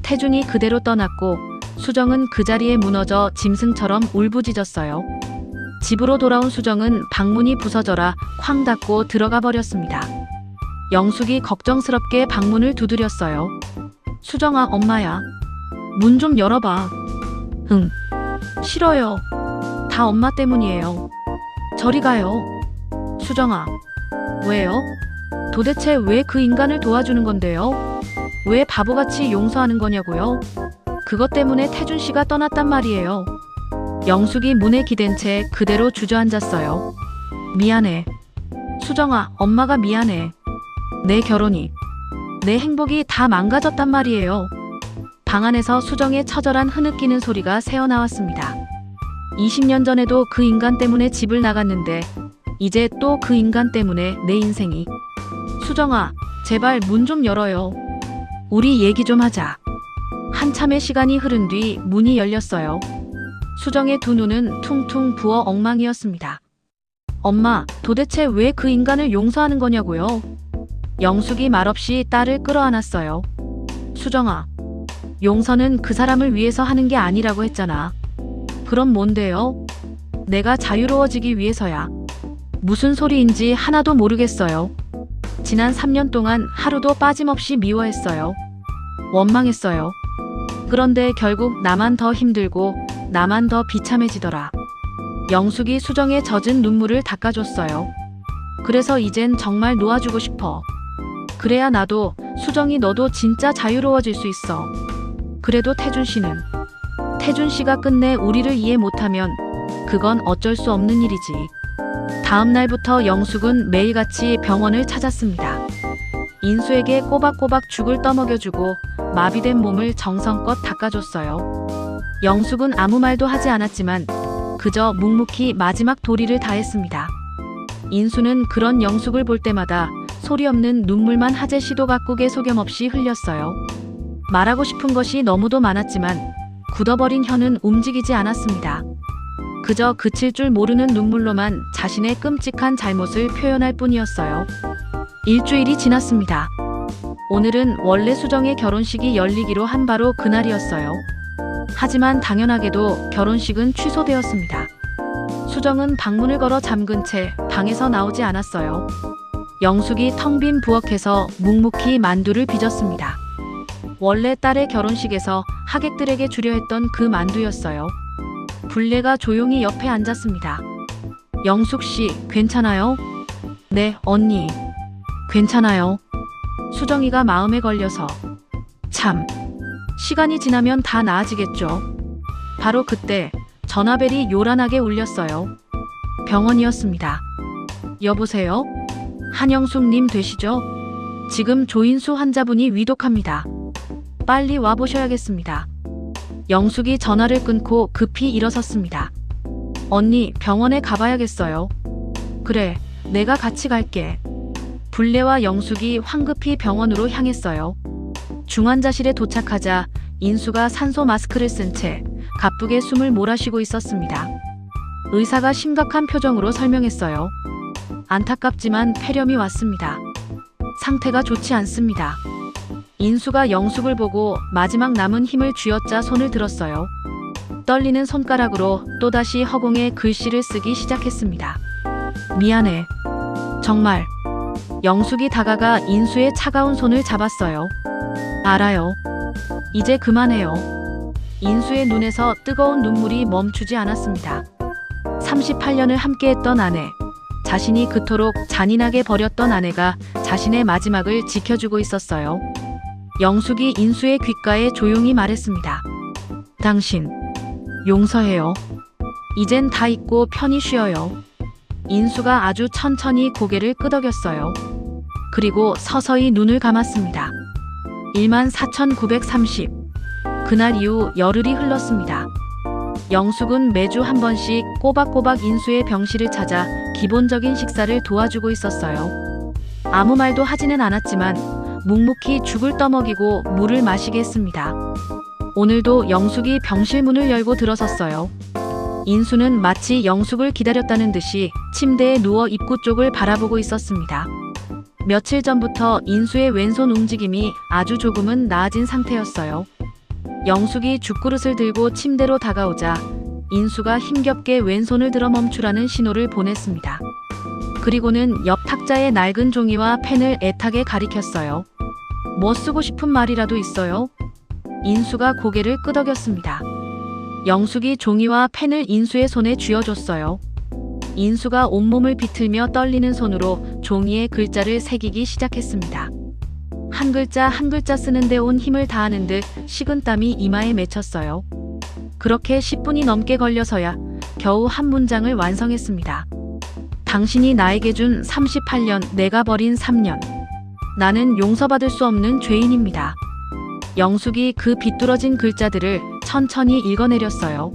태준이 그대로 떠났고 수정은 그 자리에 무너져 짐승처럼 울부짖었어요. 집으로 돌아온 수정은 방문이 부서져라 쾅 닫고 들어가 버렸습니다. 영숙이 걱정스럽게 방문을 두드렸어요. 수정아, 엄마야. 문 좀 열어봐. 응. 싫어요. 다 엄마 때문이에요. 저리 가요. 수정아, 왜요? 도대체 왜 그 인간을 도와주는 건데요? 왜 바보같이 용서하는 거냐고요? 그것 때문에 태준 씨가 떠났단 말이에요. 영숙이 문에 기댄 채 그대로 주저앉았어요. 미안해. 수정아, 엄마가 미안해. 내 결혼이, 내 행복이 다 망가졌단 말이에요. 방 안에서 수정의 처절한 흐느끼는 소리가 새어나왔습니다. 20년 전에도 그 인간 때문에 집을 나갔는데 이제 또 그 인간 때문에 내 인생이. 수정아, 제발 문 좀 열어요. 우리 얘기 좀 하자. 한참의 시간이 흐른 뒤 문이 열렸어요. 수정의 두 눈은 퉁퉁 부어 엉망이었습니다. 엄마, 도대체 왜 그 인간을 용서하는 거냐고요? 영숙이 말없이 딸을 끌어안았어요. 수정아, 용서는 그 사람을 위해서 하는 게 아니라고 했잖아. 그럼 뭔데요? 내가 자유로워지기 위해서야. 무슨 소리인지 하나도 모르겠어요. 지난 3년 동안 하루도 빠짐없이 미워했어요. 원망했어요. 그런데 결국 나만 더 힘들고 나만 더 비참해지더라. 영숙이 수정의 젖은 눈물을 닦아줬어요. 그래서 이젠 정말 놓아주고 싶어. 그래야 나도, 수정이 너도 진짜 자유로워질 수 있어. 그래도 태준 씨는, 태준 씨가 끝내 우리를 이해 못하면 그건 어쩔 수 없는 일이지. 다음 날부터 영숙은 매일같이 병원을 찾았습니다. 인수에게 꼬박꼬박 죽을 떠먹여주고 마비된 몸을 정성껏 닦아줬어요. 영숙은 아무 말도 하지 않았지만 그저 묵묵히 마지막 도리를 다했습니다. 인수는 그런 영숙을 볼 때마다 소리 없는 눈물만 하재 시도 각국에 소겸없이 흘렸어요. 말하고 싶은 것이 너무도 많았지만 굳어버린 혀는 움직이지 않았습니다. 그저 그칠 줄 모르는 눈물로만 자신의 끔찍한 잘못을 표현할 뿐이었어요. 일주일이 지났습니다. 오늘은 원래 수정의 결혼식이 열리기로 한 바로 그날이었어요. 하지만 당연하게도 결혼식은 취소되었습니다. 수정은 방문을 걸어 잠근 채 방에서 나오지 않았어요. 영숙이 텅 빈 부엌에서 묵묵히 만두를 빚었습니다. 원래 딸의 결혼식에서 하객들에게 주려 했던 그 만두였어요. 불례가 조용히 옆에 앉았습니다. 영숙 씨, 괜찮아요? 네, 언니. 괜찮아요. 수정이가 마음에 걸려서. 참, 시간이 지나면 다 나아지겠죠. 바로 그때 전화벨이 요란하게 울렸어요. 병원이었습니다. 여보세요? 한영숙님 되시죠? 지금 조인수 환자분이 위독합니다. 빨리 와보셔야겠습니다. 영숙이 전화를 끊고 급히 일어섰습니다. 언니, 병원에 가봐야겠어요. 그래, 내가 같이 갈게. 불례와 영숙이 황급히 병원으로 향했어요. 중환자실에 도착하자 인수가 산소 마스크를 쓴 채 가쁘게 숨을 몰아쉬고 있었습니다. 의사가 심각한 표정으로 설명했어요. 안타깝지만 폐렴이 왔습니다. 상태가 좋지 않습니다. 인수가 영숙을 보고 마지막 남은 힘을 쥐어짜 손을 들었어요. 떨리는 손가락으로 또다시 허공에 글씨를 쓰기 시작했습니다. 미안해. 정말. 영숙이 다가가 인수의 차가운 손을 잡았어요. 알아요. 이제 그만해요. 인수의 눈에서 뜨거운 눈물이 멈추지 않았습니다. 38년을 함께했던 아내, 자신이 그토록 잔인하게 버렸던 아내가 자신의 마지막을 지켜주고 있었어요. 영숙이 인수의 귓가에 조용히 말했습니다. 당신, 용서해요. 이젠 다 잊고 편히 쉬어요. 인수가 아주 천천히 고개를 끄덕였어요. 그리고 서서히 눈을 감았습니다. 14,930. 그날 이후 열흘이 흘렀습니다. 영숙은 매주 한 번씩 꼬박꼬박 인수의 병실을 찾아 기본적인 식사를 도와주고 있었어요. 아무 말도 하지는 않았지만 묵묵히 죽을 떠먹이고 물을 마시게 했습니다. 오늘도 영숙이 병실 문을 열고 들어섰어요. 인수는 마치 영숙을 기다렸다는 듯이 침대에 누워 입구 쪽을 바라보고 있었습니다. 며칠 전부터 인수의 왼손 움직임이 아주 조금은 나아진 상태였어요. 영숙이 죽그릇을 들고 침대로 다가오자 인수가 힘겹게 왼손을 들어 멈추라는 신호를 보냈습니다. 그리고는 옆 탁자의 낡은 종이와 펜을 애타게 가리켰어요. 뭐 쓰고 싶은 말이라도 있어요? 인수가 고개를 끄덕였습니다. 영숙이 종이와 펜을 인수의 손에 쥐어줬어요. 인수가 온몸을 비틀며 떨리는 손으로 종이에 글자를 새기기 시작했습니다. 한 글자 한 글자 쓰는데 온 힘을 다하는 듯 식은땀이 이마에 맺혔어요. 그렇게 10분이 넘게 걸려서야 겨우 한 문장을 완성했습니다. 당신이 나에게 준 38년, 내가 버린 3년. 나는 용서받을 수 없는 죄인입니다. 영숙이 그 비뚤어진 글자들을 천천히 읽어내렸어요.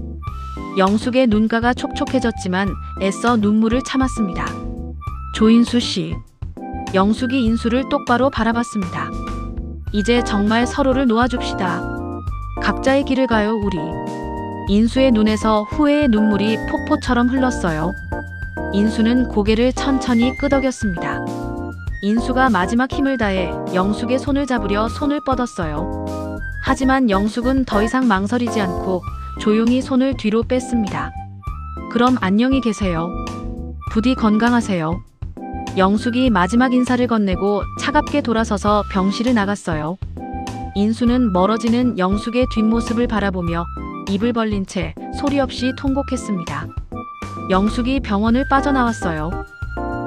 영숙의 눈가가 촉촉해졌지만 애써 눈물을 참았습니다. 조인수 씨. 영숙이 인수를 똑바로 바라봤습니다. 이제 정말 서로를 놓아줍시다. 각자의 길을 가요, 우리. 인수의 눈에서 후회의 눈물이 폭포처럼 흘렀어요. 인수는 고개를 천천히 끄덕였습니다. 인수가 마지막 힘을 다해 영숙의 손을 잡으려 손을 뻗었어요. 하지만 영숙은 더 이상 망설이지 않고 조용히 손을 뒤로 뺐습니다. 그럼 안녕히 계세요. 부디 건강하세요. 영숙이 마지막 인사를 건네고 차갑게 돌아서서 병실을 나갔어요. 인수는 멀어지는 영숙의 뒷모습을 바라보며 입을 벌린 채 소리 없이 통곡했습니다. 영숙이 병원을 빠져나왔어요.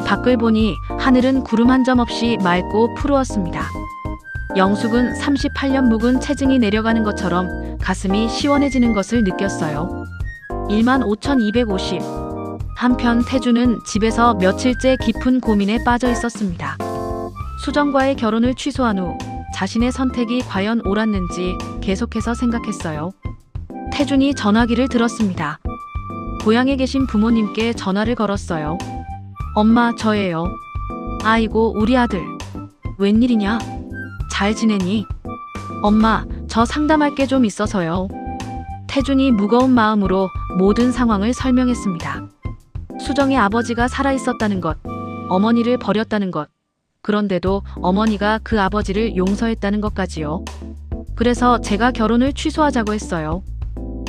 밖을 보니 하늘은 구름 한 점 없이 맑고 푸르웠습니다. 영숙은 38년 묵은 체증이 내려가는 것처럼 가슴이 시원해지는 것을 느꼈어요. 15,250. 한편 태주는 집에서 며칠째 깊은 고민에 빠져 있었습니다. 수정과의 결혼을 취소한 후 자신의 선택이 과연 옳았는지 계속해서 생각했어요. 태준이 전화기를 들었습니다. 고향에 계신 부모님께 전화를 걸었어요. 엄마, 저예요. 아이고, 우리 아들. 웬일이냐? 잘 지내니? 엄마, 저 상담할 게 좀 있어서요. 태준이 무거운 마음으로 모든 상황을 설명했습니다. 수정의 아버지가 살아있었다는 것, 어머니를 버렸다는 것, 그런데도 어머니가 그 아버지를 용서했다는 것까지요. 그래서 제가 결혼을 취소하자고 했어요.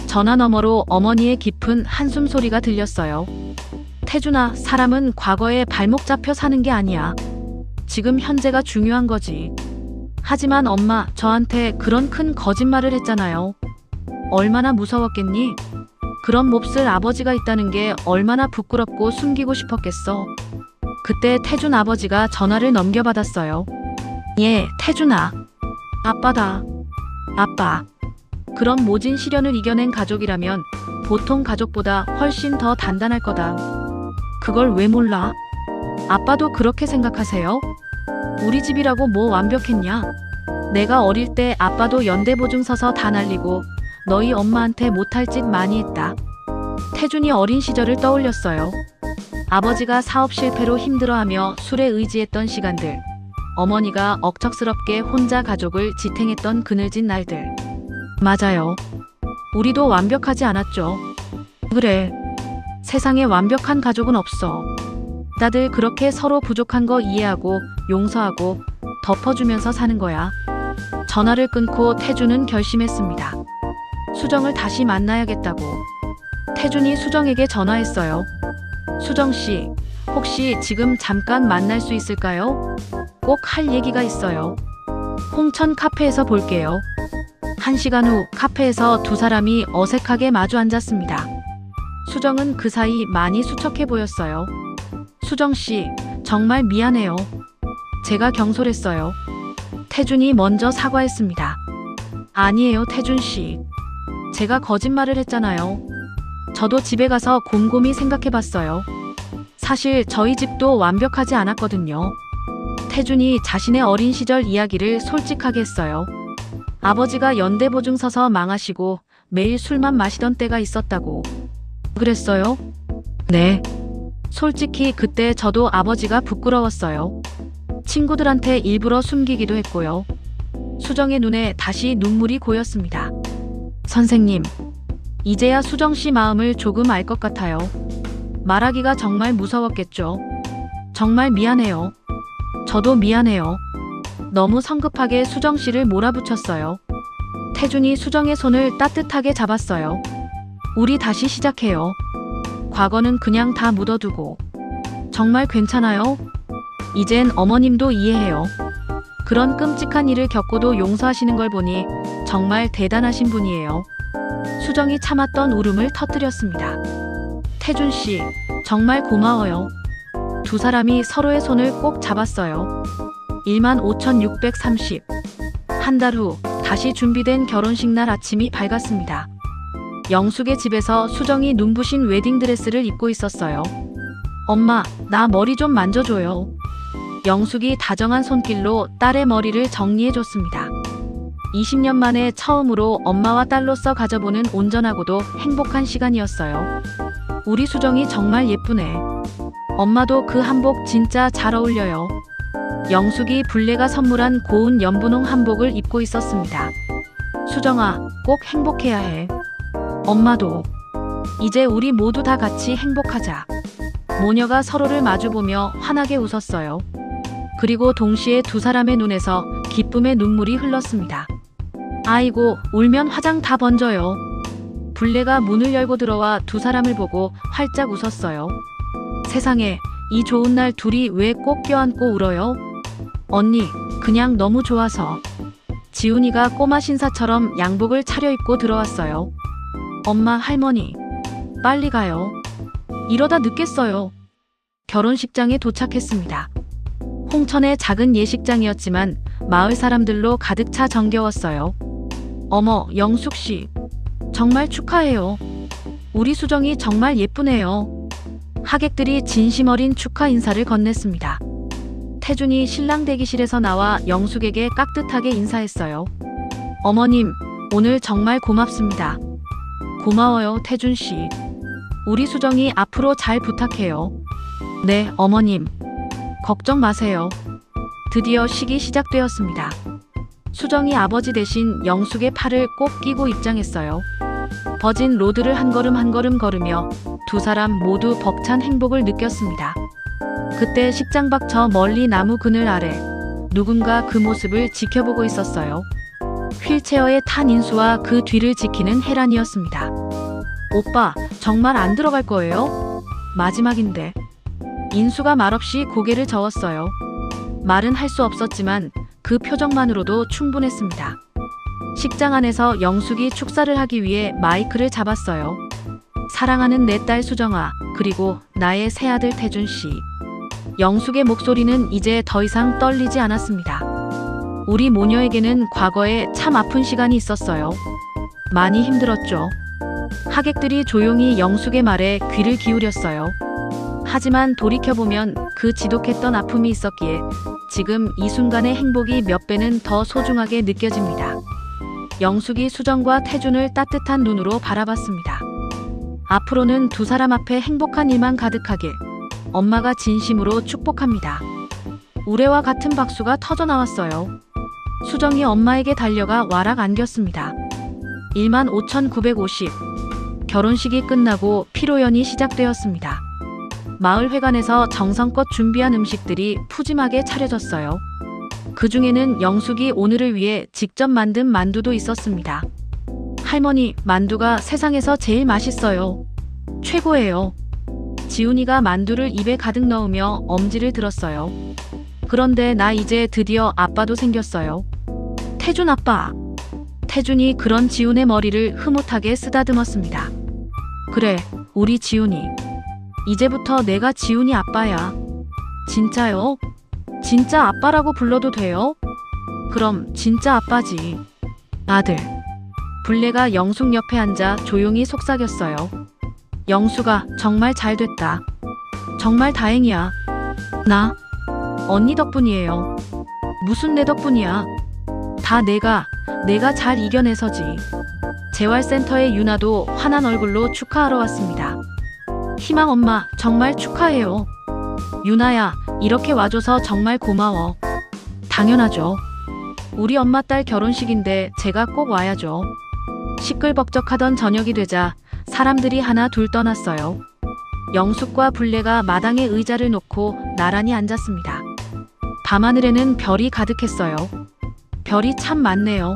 전화 너머로 어머니의 깊은 한숨 소리가 들렸어요. 태준아, 사람은 과거에 발목 잡혀 사는 게 아니야. 지금 현재가 중요한 거지. 하지만 엄마, 저한테 그런 큰 거짓말을 했잖아요. 얼마나 무서웠겠니? 그런 몹쓸 아버지가 있다는 게 얼마나 부끄럽고 숨기고 싶었겠어. 그때 태준 아버지가 전화를 넘겨받았어요. 예, 태준아. 아빠다. 아빠. 그런 모진 시련을 이겨낸 가족이라면 보통 가족보다 훨씬 더 단단할 거다. 그걸 왜 몰라? 아빠도 그렇게 생각하세요? 우리 집이라고 뭐 완벽했냐? 내가 어릴 때 아빠도 연대보증 서서 다 날리고 너희 엄마한테 못할 짓 많이 했다. 태준이 어린 시절을 떠올렸어요. 아버지가 사업 실패로 힘들어하며 술에 의지했던 시간들, 어머니가 억척스럽게 혼자 가족을 지탱했던 그늘진 날들. 맞아요. 우리도 완벽하지 않았죠. 그래. 세상에 완벽한 가족은 없어. 다들 그렇게 서로 부족한 거 이해하고 용서하고 덮어주면서 사는 거야. 전화를 끊고 태준은 결심했습니다. 수정을 다시 만나야겠다고. 태준이 수정에게 전화했어요. 수정씨, 혹시 지금 잠깐 만날 수 있을까요? 꼭 할 얘기가 있어요. 홍천 카페에서 볼게요. 1시간 후 카페에서 두 사람이 어색하게 마주 앉았습니다. 수정은 그 사이 많이 수척해 보였어요. 수정씨, 정말 미안해요. 제가 경솔했어요. 태준이 먼저 사과했습니다. 아니에요, 태준씨. 제가 거짓말을 했잖아요. 저도 집에 가서 곰곰이 생각해봤어요. 사실 저희 집도 완벽하지 않았거든요. 태준이 자신의 어린 시절 이야기를 솔직하게 했어요. 아버지가 연대보증 서서 망하시고 매일 술만 마시던 때가 있었다고. 그랬어요? 네. 솔직히 그때 저도 아버지가 부끄러웠어요. 친구들한테 일부러 숨기기도 했고요. 수정의 눈에 다시 눈물이 고였습니다. 선생님, 이제야 수정씨 마음을 조금 알 것 같아요. 말하기가 정말 무서웠겠죠. 정말 미안해요. 저도 미안해요. 너무 성급하게 수정씨를 몰아붙였어요. 태준이 수정의 손을 따뜻하게 잡았어요. 우리 다시 시작해요. 과거는 그냥 다 묻어두고. 정말 괜찮아요? 이젠 어머님도 이해해요. 그런 끔찍한 일을 겪고도 용서하시는 걸 보니 정말 대단하신 분이에요. 수정이 참았던 울음을 터뜨렸습니다. 태준 씨, 정말 고마워요. 두 사람이 서로의 손을 꼭 잡았어요. 15,630. 한 달 후 다시 준비된 결혼식 날 아침이 밝았습니다. 영숙의 집에서 수정이 눈부신 웨딩드레스를 입고 있었어요. 엄마, 나 머리 좀 만져줘요. 영숙이 다정한 손길로 딸의 머리를 정리해줬습니다. 20년 만에 처음으로 엄마와 딸로서 가져보는 온전하고도 행복한 시간이었어요. 우리 수정이 정말 예쁘네. 엄마도 그 한복 진짜 잘 어울려요. 영숙이 불례가 선물한 고운 연분홍 한복을 입고 있었습니다. 수정아, 꼭 행복해야 해. 엄마도. 이제 우리 모두 다 같이 행복하자. 모녀가 서로를 마주보며 환하게 웃었어요. 그리고 동시에 두 사람의 눈에서 기쁨의 눈물이 흘렀습니다. 아이고, 울면 화장 다 번져요. 불례가 문을 열고 들어와 두 사람을 보고 활짝 웃었어요. 세상에, 이 좋은 날 둘이 왜 꼭 껴안고 울어요? 언니, 그냥 너무 좋아서. 지훈이가 꼬마 신사처럼 양복을 차려입고 들어왔어요. 엄마, 할머니, 빨리 가요. 이러다 늦겠어요. 결혼식장에 도착했습니다. 홍천의 작은 예식장이었지만 마을 사람들로 가득 차 정겨웠어요. 어머, 영숙씨, 정말 축하해요. 우리 수정이 정말 예쁘네요. 하객들이 진심 어린 축하 인사를 건넸습니다. 태준이 신랑 대기실에서 나와 영숙에게 깍듯하게 인사했어요. 어머님, 오늘 정말 고맙습니다. 고마워요, 태준씨. 우리 수정이 앞으로 잘 부탁해요. 네, 어머님. 걱정 마세요. 드디어 식이 시작되었습니다. 수정이 아버지 대신 영숙의 팔을 꼭 끼고 입장했어요. 버진 로드를 한 걸음 한 걸음 걸으며 두 사람 모두 벅찬 행복을 느꼈습니다. 그때 식장 밖 저 멀리 나무 그늘 아래 누군가 그 모습을 지켜보고 있었어요. 휠체어에 탄 인수와 그 뒤를 지키는 혜란이었습니다. 오빠, 정말 안 들어갈 거예요? 마지막인데. 인수가 말없이 고개를 저었어요. 말은 할 수 없었지만 그 표정만으로도 충분했습니다. 식장 안에서 영숙이 축사를 하기 위해 마이크를 잡았어요. 사랑하는 내 딸 수정아, 그리고 나의 새아들 태준 씨. 영숙의 목소리는 이제 더 이상 떨리지 않았습니다. 우리 모녀에게는 과거에 참 아픈 시간이 있었어요. 많이 힘들었죠. 하객들이 조용히 영숙의 말에 귀를 기울였어요. 하지만 돌이켜보면 그 지독했던 아픔이 있었기에 지금 이 순간의 행복이 몇 배는 더 소중하게 느껴집니다. 영숙이 수정과 태준을 따뜻한 눈으로 바라봤습니다. 앞으로는 두 사람 앞에 행복한 일만 가득하길 엄마가 진심으로 축복합니다. 우레와 같은 박수가 터져나왔어요. 수정이 엄마에게 달려가 와락 안겼습니다. 15,950. 결혼식이 끝나고 피로연이 시작되었습니다. 마을회관에서 정성껏 준비한 음식들이 푸짐하게 차려졌어요. 그 중에는 영숙이 오늘을 위해 직접 만든 만두도 있었습니다. 할머니, 만두가 세상에서 제일 맛있어요. 최고예요. 지훈이가 만두를 입에 가득 넣으며 엄지를 들었어요. 그런데 나 이제 드디어 아빠도 생겼어요. 태준 아빠. 태준이 그런 지훈의 머리를 흐뭇하게 쓰다듬었습니다. 그래, 우리 지훈이. 이제부터 내가 지훈이 아빠야. 진짜요? 진짜 아빠라고 불러도 돼요? 그럼 진짜 아빠지. 아들. 불례가 영숙 옆에 앉아 조용히 속삭였어요. 영숙아, 정말 잘 됐다. 정말 다행이야. 나? 언니 덕분이에요. 무슨 내 덕분이야. 다 내가 잘 이겨내서지. 재활센터의 유나도 환한 얼굴로 축하하러 왔습니다. 희망 엄마, 정말 축하해요. 유나야, 이렇게 와줘서 정말 고마워. 당연하죠. 우리 엄마 딸 결혼식인데 제가 꼭 와야죠. 시끌벅적하던 저녁이 되자 사람들이 하나 둘 떠났어요. 영숙과 불례가 마당에 의자를 놓고 나란히 앉았습니다. 밤하늘에는 별이 가득했어요. 별이 참 많네요.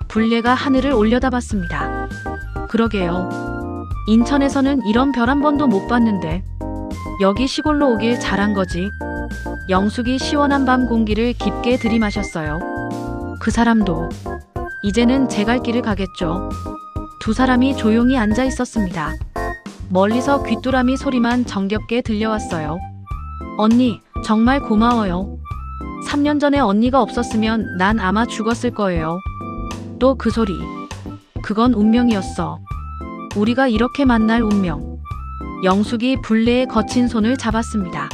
불례가 하늘을 올려다봤습니다. 그러게요. 인천에서는 이런 별 한 번도 못 봤는데 여기 시골로 오길 잘한 거지. 영숙이 시원한 밤 공기를 깊게 들이마셨어요. 그 사람도 이제는 제 갈 길을 가겠죠. 두 사람이 조용히 앉아 있었습니다. 멀리서 귀뚜라미 소리만 정겹게 들려왔어요. 언니, 정말 고마워요. 3년 전에 언니가 없었으면 난 아마 죽었을 거예요. 또 그 소리. 그건 운명이었어. 우리가 이렇게 만날 운명. 영숙이 불레의 거친 손을 잡았습니다.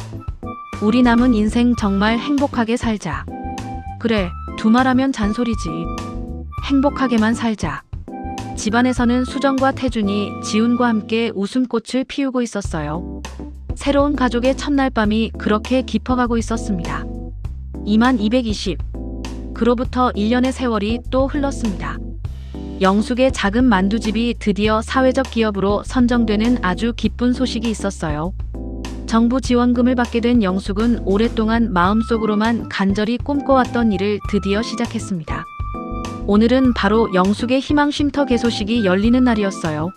우리 남은 인생 정말 행복하게 살자. 그래, 두말하면 잔소리지. 행복하게만 살자. 집안에서는 수정과 태준이 지훈과 함께 웃음꽃을 피우고 있었어요. 새로운 가족의 첫날 밤이 그렇게 깊어가고 있었습니다. 2220. 그로부터 1년의 세월이 또 흘렀습니다. 영숙의 작은 만두집이 드디어 사회적 기업으로 선정되는 아주 기쁜 소식이 있었어요. 정부 지원금을 받게 된 영숙은 오랫동안 마음속으로만 간절히 꿈꿔왔던 일을 드디어 시작했습니다. 오늘은 바로 영숙의 희망 쉼터 개소식이 열리는 날이었어요.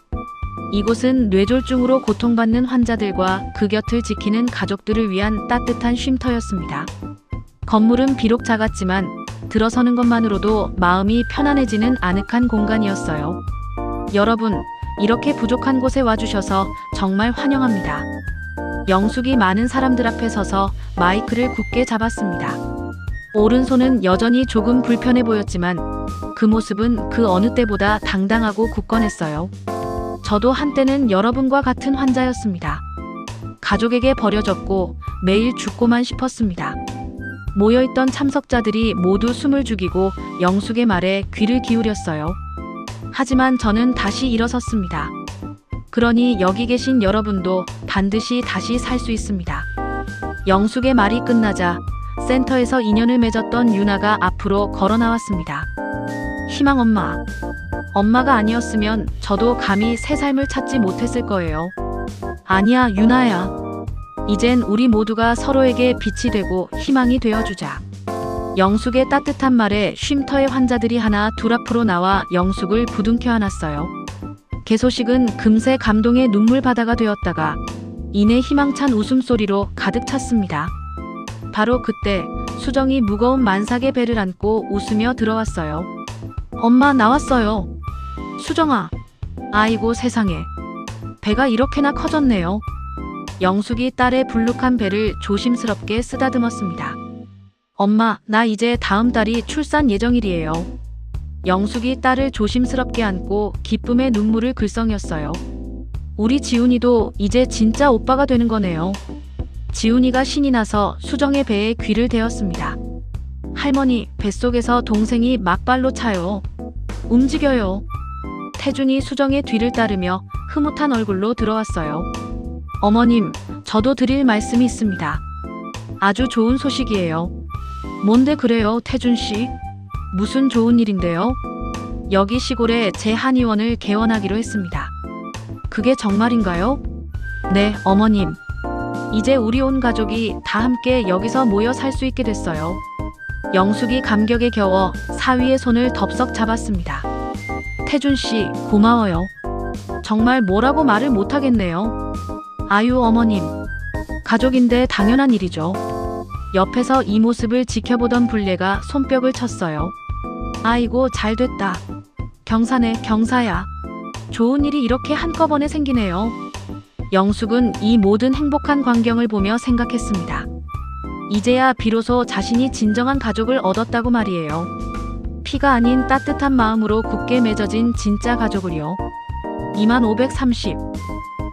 이곳은 뇌졸중으로 고통받는 환자들과 그 곁을 지키는 가족들을 위한 따뜻한 쉼터였습니다. 건물은 비록 작았지만 들어서는 것만으로도 마음이 편안해지는 아늑한 공간이었어요. 여러분, 이렇게 부족한 곳에 와주셔서 정말 환영합니다. 영숙이 많은 사람들 앞에 서서 마이크를 굳게 잡았습니다. 오른손은 여전히 조금 불편해 보였지만 그 모습은 그 어느 때보다 당당하고 굳건했어요. 저도 한때는 여러분과 같은 환자였습니다. 가족에게 버려졌고 매일 죽고만 싶었습니다. 모여있던 참석자들이 모두 숨을 죽이고 영숙의 말에 귀를 기울였어요. 하지만 저는 다시 일어섰습니다. 그러니 여기 계신 여러분도 반드시 다시 살 수 있습니다. 영숙의 말이 끝나자 센터에서 인연을 맺었던 유나가 앞으로 걸어 나왔습니다. 희망 엄마. 엄마가 아니었으면 저도 감히 새 삶을 찾지 못했을 거예요. 아니야, 유나야. 이젠 우리 모두가 서로에게 빛이 되고 희망이 되어주자. 영숙의 따뜻한 말에 쉼터의 환자들이 하나 둘 앞으로 나와 영숙을 부둥켜 안았어요. 개소식은 금세 감동의 눈물바다가 되었다가 이내 희망찬 웃음소리로 가득 찼습니다. 바로 그때 수정이 무거운 만삭의 배를 안고 웃으며 들어왔어요. 엄마, 나왔어요. 수정아. 아이고 세상에. 배가 이렇게나 커졌네요. 영숙이 딸의 불룩한 배를 조심스럽게 쓰다듬었습니다. 엄마, 나 이제 다음 달이 출산 예정일이에요. 영숙이 딸을 조심스럽게 안고 기쁨의 눈물을 글썽였어요. 우리 지훈이도 이제 진짜 오빠가 되는 거네요. 지훈이가 신이 나서 수정의 배에 귀를 대었습니다. 할머니, 뱃속에서 동생이 막발로 차요. 움직여요. 태준이 수정의 뒤를 따르며 흐뭇한 얼굴로 들어왔어요. 어머님, 저도 드릴 말씀이 있습니다. 아주 좋은 소식이에요. 뭔데 그래요, 태준씨? 무슨 좋은 일인데요? 여기 시골에 제 한의원을 개원하기로 했습니다. 그게 정말인가요? 네, 어머님. 이제 우리 온 가족이 다 함께 여기서 모여 살 수 있게 됐어요. 영숙이 감격에 겨워 사위의 손을 덥석 잡았습니다. 태준씨, 고마워요. 정말 뭐라고 말을 못하겠네요. 아유, 어머님. 가족인데 당연한 일이죠. 옆에서 이 모습을 지켜보던 불례가 손뼉을 쳤어요. 아이고, 잘됐다. 경사네, 경사야. 좋은 일이 이렇게 한꺼번에 생기네요. 영숙은 이 모든 행복한 광경을 보며 생각했습니다. 이제야 비로소 자신이 진정한 가족을 얻었다고 말이에요. 피가 아닌 따뜻한 마음으로 굳게 맺어진 진짜 가족을요. 2530.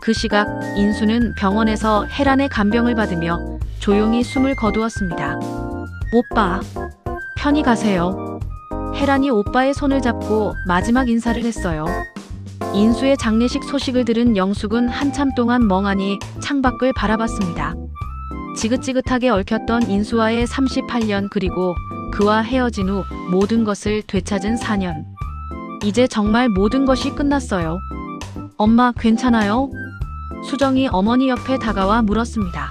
그 시각 인수는 병원에서 혜란의 간병을 받으며 조용히 숨을 거두었습니다. 오빠, 편히 가세요. 혜란이 오빠의 손을 잡고 마지막 인사를 했어요. 인수의 장례식 소식을 들은 영숙은 한참 동안 멍하니 창밖을 바라봤습니다. 지긋지긋하게 얽혔던 인수와의 38년, 그리고 그와 헤어진 후 모든 것을 되찾은 4년. 이제 정말 모든 것이 끝났어요. 엄마, 괜찮아요? 수정이 어머니 옆에 다가와 물었습니다.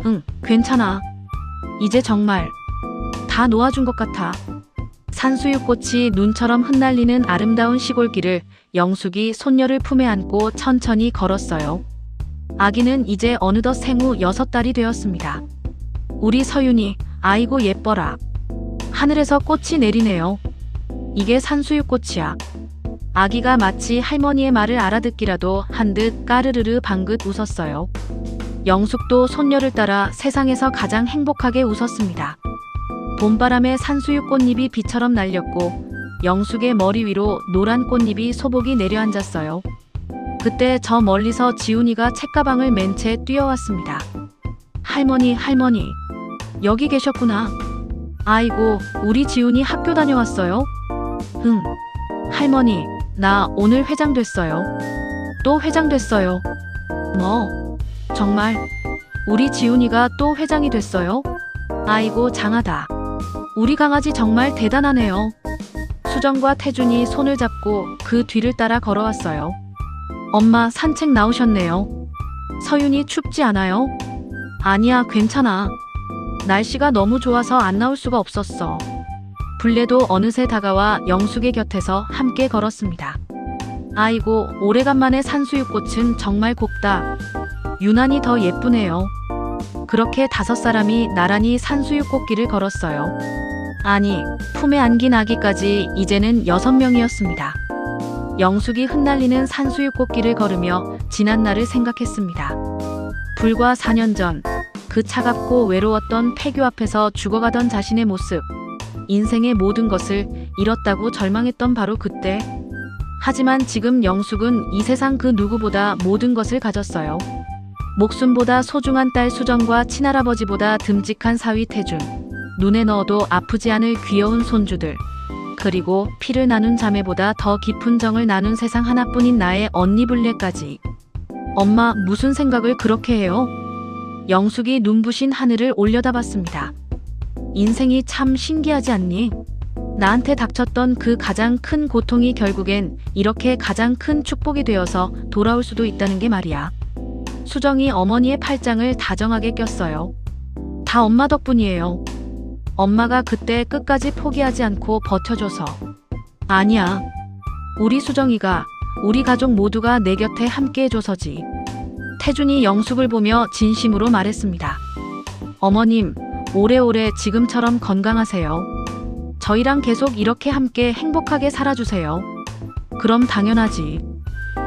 응, 괜찮아. 이제 정말 다 놓아준 것 같아. 산수유꽃이 눈처럼 흩날리는 아름다운 시골길을 영숙이 손녀를 품에 안고 천천히 걸었어요. 아기는 이제 어느덧 생후 6달이 되었습니다. 우리 서윤이, 아이고 예뻐라. 하늘에서 꽃이 내리네요. 이게 산수유꽃이야. 아기가 마치 할머니의 말을 알아듣기라도 한 듯 까르르르 방긋 웃었어요. 영숙도 손녀를 따라 세상에서 가장 행복하게 웃었습니다. 봄바람에 산수유 꽃잎이 비처럼 날렸고 영숙의 머리 위로 노란 꽃잎이 소복이 내려앉았어요. 그때 저 멀리서 지훈이가 책가방을 맨 채 뛰어왔습니다. 할머니, 할머니, 여기 계셨구나. 아이고, 우리 지훈이 학교 다녀왔어요? 응. 할머니, 나 오늘 회장 됐어요. 또 회장 됐어요. 뭐? 정말? 우리 지훈이가 또 회장이 됐어요? 아이고, 장하다. 우리 강아지 정말 대단하네요. 수정과 태준이 손을 잡고 그 뒤를 따라 걸어왔어요. 엄마, 산책 나오셨네요. 서윤이 춥지 않아요? 아니야, 괜찮아. 날씨가 너무 좋아서 안 나올 수가 없었어. 블레도 어느새 다가와 영숙의 곁에서 함께 걸었습니다. 아이고, 오래간만에 산수유꽃은 정말 곱다. 유난히 더 예쁘네요. 그렇게 5사람이 나란히 산수유꽃길을 걸었어요. 아니, 품에 안긴 아기까지 이제는 6명이었습니다. 영숙이 흩날리는 산수유꽃길을 걸으며 지난 날을 생각했습니다. 불과 4년 전, 그 차갑고 외로웠던 폐교 앞에서 죽어가던 자신의 모습, 인생의 모든 것을 잃었다고 절망했던 바로 그때. 하지만 지금 영숙은 이 세상 그 누구보다 모든 것을 가졌어요. 목숨보다 소중한 딸 수정과 친할아버지보다 듬직한 사위 태준, 눈에 넣어도 아프지 않을 귀여운 손주들, 그리고 피를 나눈 자매보다 더 깊은 정을 나눈 세상 하나뿐인 나의 언니 블레까지. 엄마, 무슨 생각을 그렇게 해요? 영숙이 눈부신 하늘을 올려다봤습니다. 인생이 참 신기하지 않니? 나한테 닥쳤던 그 가장 큰 고통이 결국엔 이렇게 가장 큰 축복이 되어서 돌아올 수도 있다는 게 말이야. 수정이 어머니의 팔짱을 다정하게 꼈어요. 다 엄마 덕분이에요. 엄마가 그때 끝까지 포기하지 않고 버텨줘서. 아니야. 우리 수정이가, 우리 가족 모두가 내 곁에 함께 해줘서지. 태준이 영숙을 보며 진심으로 말했습니다. 어머님, 오래오래 지금처럼 건강하세요. 저희랑 계속 이렇게 함께 행복하게 살아주세요. 그럼 당연하지.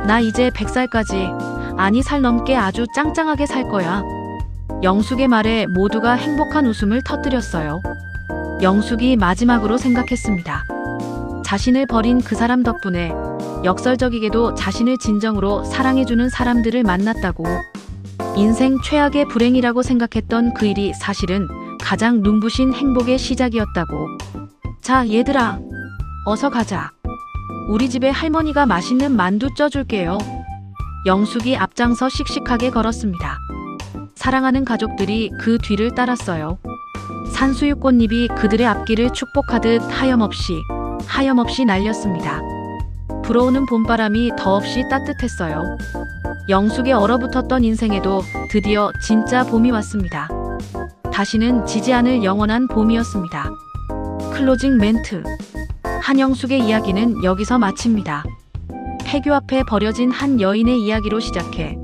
나 이제 100살까지, 아니 살 넘게 아주 짱짱하게 살 거야. 영숙의 말에 모두가 행복한 웃음을 터뜨렸어요. 영숙이 마지막으로 생각했습니다. 자신을 버린 그 사람 덕분에 역설적이게도 자신을 진정으로 사랑해주는 사람들을 만났다고. 인생 최악의 불행이라고 생각했던 그 일이 사실은 가장 눈부신 행복의 시작이었다고. 자, 얘들아, 어서 가자. 우리 집에 할머니가 맛있는 만두 쪄줄게요. 영숙이 앞장서 씩씩하게 걸었습니다. 사랑하는 가족들이 그 뒤를 따랐어요. 산수유 꽃잎이 그들의 앞길을 축복하듯 하염없이 날렸습니다. 불어오는 봄바람이 더없이 따뜻했어요. 영숙의 얼어붙었던 인생에도 드디어 진짜 봄이 왔습니다. 다시는 지지 않을 영원한 봄이었습니다. 클로징 멘트. 한영숙의 이야기는 여기서 마칩니다. 폐교 앞에 버려진 한 여인의 이야기로 시작해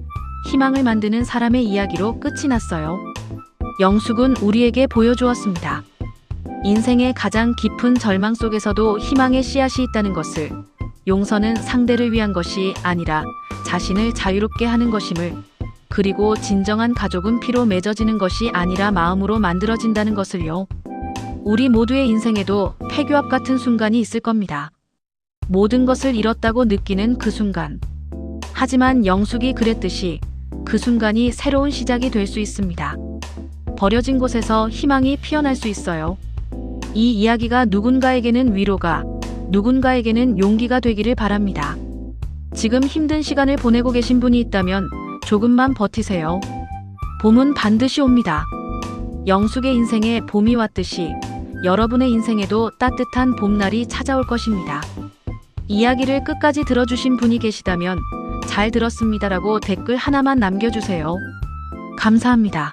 희망을 만드는 사람의 이야기로 끝이 났어요. 영숙은 우리에게 보여주었습니다. 인생의 가장 깊은 절망 속에서도 희망의 씨앗이 있다는 것을. 용서는 상대를 위한 것이 아니라 자신을 자유롭게 하는 것임을. 그리고 진정한 가족은 피로 맺어지는 것이 아니라 마음으로 만들어진다는 것을요. 우리 모두의 인생에도 폐교 앞 같은 순간이 있을 겁니다. 모든 것을 잃었다고 느끼는 그 순간. 하지만 영숙이 그랬듯이 그 순간이 새로운 시작이 될 수 있습니다. 버려진 곳에서 희망이 피어날 수 있어요. 이 이야기가 누군가에게는 위로가, 누군가에게는 용기가 되기를 바랍니다. 지금 힘든 시간을 보내고 계신 분이 있다면 조금만 버티세요. 봄은 반드시 옵니다. 영숙의 인생에 봄이 왔듯이 여러분의 인생에도 따뜻한 봄날이 찾아올 것입니다. 이야기를 끝까지 들어주신 분이 계시다면 잘 들었습니다라고 댓글 하나만 남겨주세요. 감사합니다.